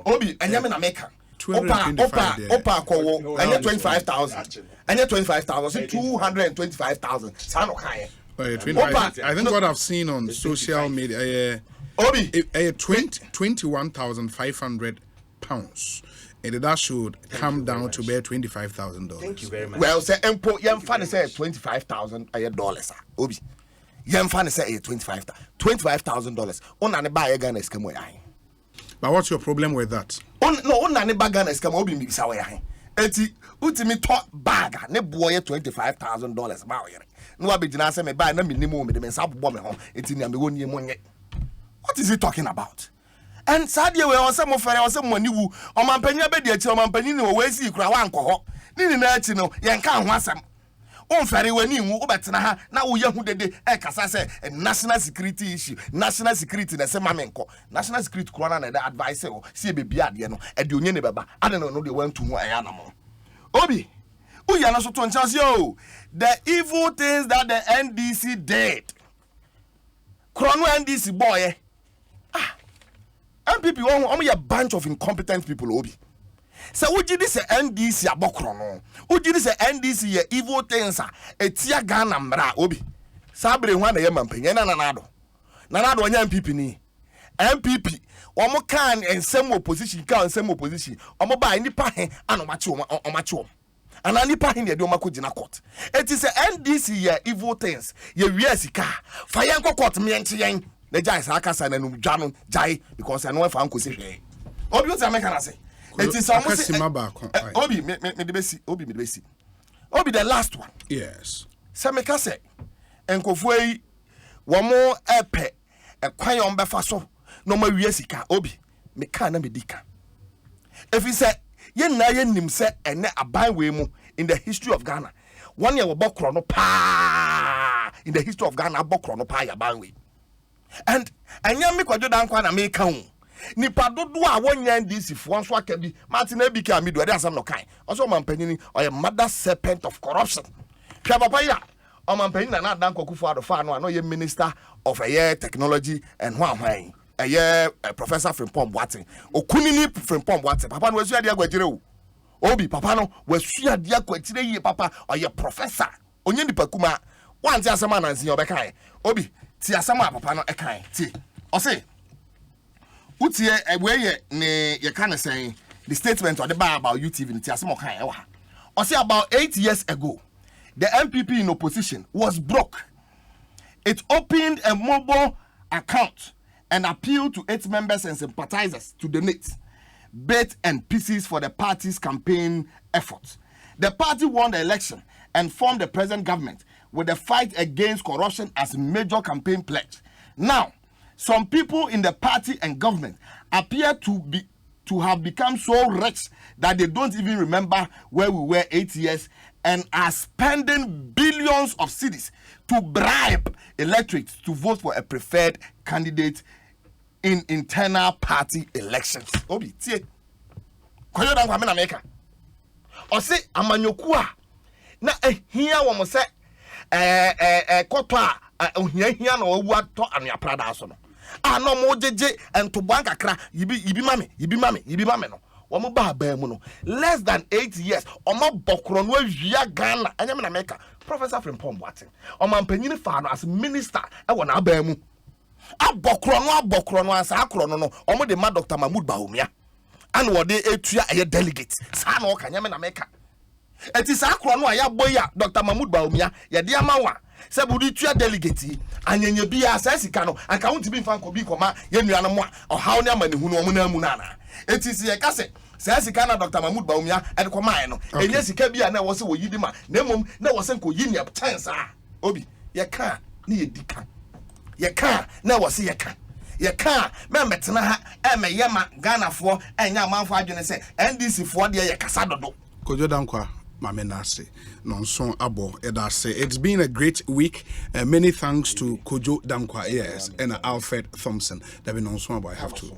obi and I'm America. Opa ko and 25,000 and 25,000 225,000 sano kai. I think what I've seen on social media Obi 21,500 pounds and that should come down to bear $25,000. Thank you very much. Well say empo yam fan say $25,000 Obi yam fan say $25,000 on an buy Ghana scam. But what's your problem with that? No, on any bag and scam obi mi sawe ya. Enti utimi top bag ne boy $25,000 ba oyere. No abegina say me buy na minimum me de mensa bobo me ho. Enti na me woni monye. What is he talking about? And sadie we on say mo fere on say mo niwu. O man panya be de achi o man panyi ni o we si kura wa anko ho. Ni na achi no ye nka ho asem. on ferry when you betena ha na wo yahu dede e kasa say national security issue national security na say mamenko national security kro na na advice o see be bia de no e de onye ne beba ade no de want to ho e anamo obi uya na so to nchase o the evil things that the NDC did krono NDC boy MPP omo a bunch of incompetent people obi. So uji this NDC abokro no. Uji this NDC ye evil things etia Ghana mra obi. Sabre hwa na ye mampanyin na nanado. Nanado onya MPP ni. MPP omo kan ensem opposition kan ensem opposition. Omo ba nipa he anomache omache. Ana nipa he de omako gina court. It is NDC ye evil things. Ye wi sika. Fa yen court me enche yen. The jai sa aka sa na num dwanu jai because I know if anko se hwe obi o say make na say it is almost obi me de besi obi me de besi obi the last one yes say make say enkofu yi wo mo epe ekwan yo mbefa so no ma wi sika obi me kan na me dika if you say ye na ye nim say ene aban we mu in the history of Ghana one year wo bokro no pa in the history of Ghana bokro no pa ya ban we. And anya me kwadwo dan kwa na me ka hu nipa dodo a wonya NDC fo nso aka bi Martin Abika mi do ade asam no kan oso mampanyini oye mother serpent of corruption hwa papa ya o mampanyini na dan kokufu adofa no ye minister of technology and hwan professor Frimpong Boateng okunini Frimpong Boateng papa no wasu ade agwagire o obi papa no wasu ade akwagire yi papa oye professor onye nipa kuma wanti asama nansi obeka obi ti asama papa no ekan ti o say utie eweye ne ye kan say the statement or the bar about UTV ti asama kan e wa o say about 8 years ago the MPP in opposition was broke. It opened a mobile account and appealed to its members and sympathizers to donate bits and pieces for the party's campaign efforts. The party won the election and formed the present government with the fight against corruption as a major campaign pledge. Now, some people in the party and government appear to have become so rich that they don't even remember where we were 8 years and are spending billions of cedis to bribe electorates to vote for a preferred candidate in internal party elections. Obi, tie. Kwayo dan kwa me na meka. O se amanyoku a na ehia wo mo se koto a ohia na owu ato anuaprada aso no. Ano mo jeje entobo ankakra yibi mame no. Womo ba mu no less than 8 years omo bokro no awia Ghana anyame na meka Professor Frimpong Boateng omo mpanyini fa no as minister e wo na ba mu abokro no asa akro no omo de ma Dr. Mahmoud Bawumia and wo de etua eye delegate sa na o kanyame na meka eti sa akro no aya boya Dr. Mahmoud Bawumia ye de amawa se budi tua delegate anyenye bia sa sika no anka wonti bi mfa nkobi koma ye nua no mo o hawo ne amane hu no omo na mu na na eti si ye kase sa sika na Dr. Mahmoud Bawumia e koma no enye sika bia na wo se wo yidima na mom na wo se nko yi ne chance obi ye ka ne ye dika ye ka na wo se ye ka me metena ha e me yema Ghana fo enya amanfo adwene se NDC fo de ye kasa dodo Kojo Dankwa Mamenase Nonson Abo Edase. It's been a great week. Many thanks to Kojo Dankwa, yes, and Alfred Thompson. That be Nonson Abo. I have to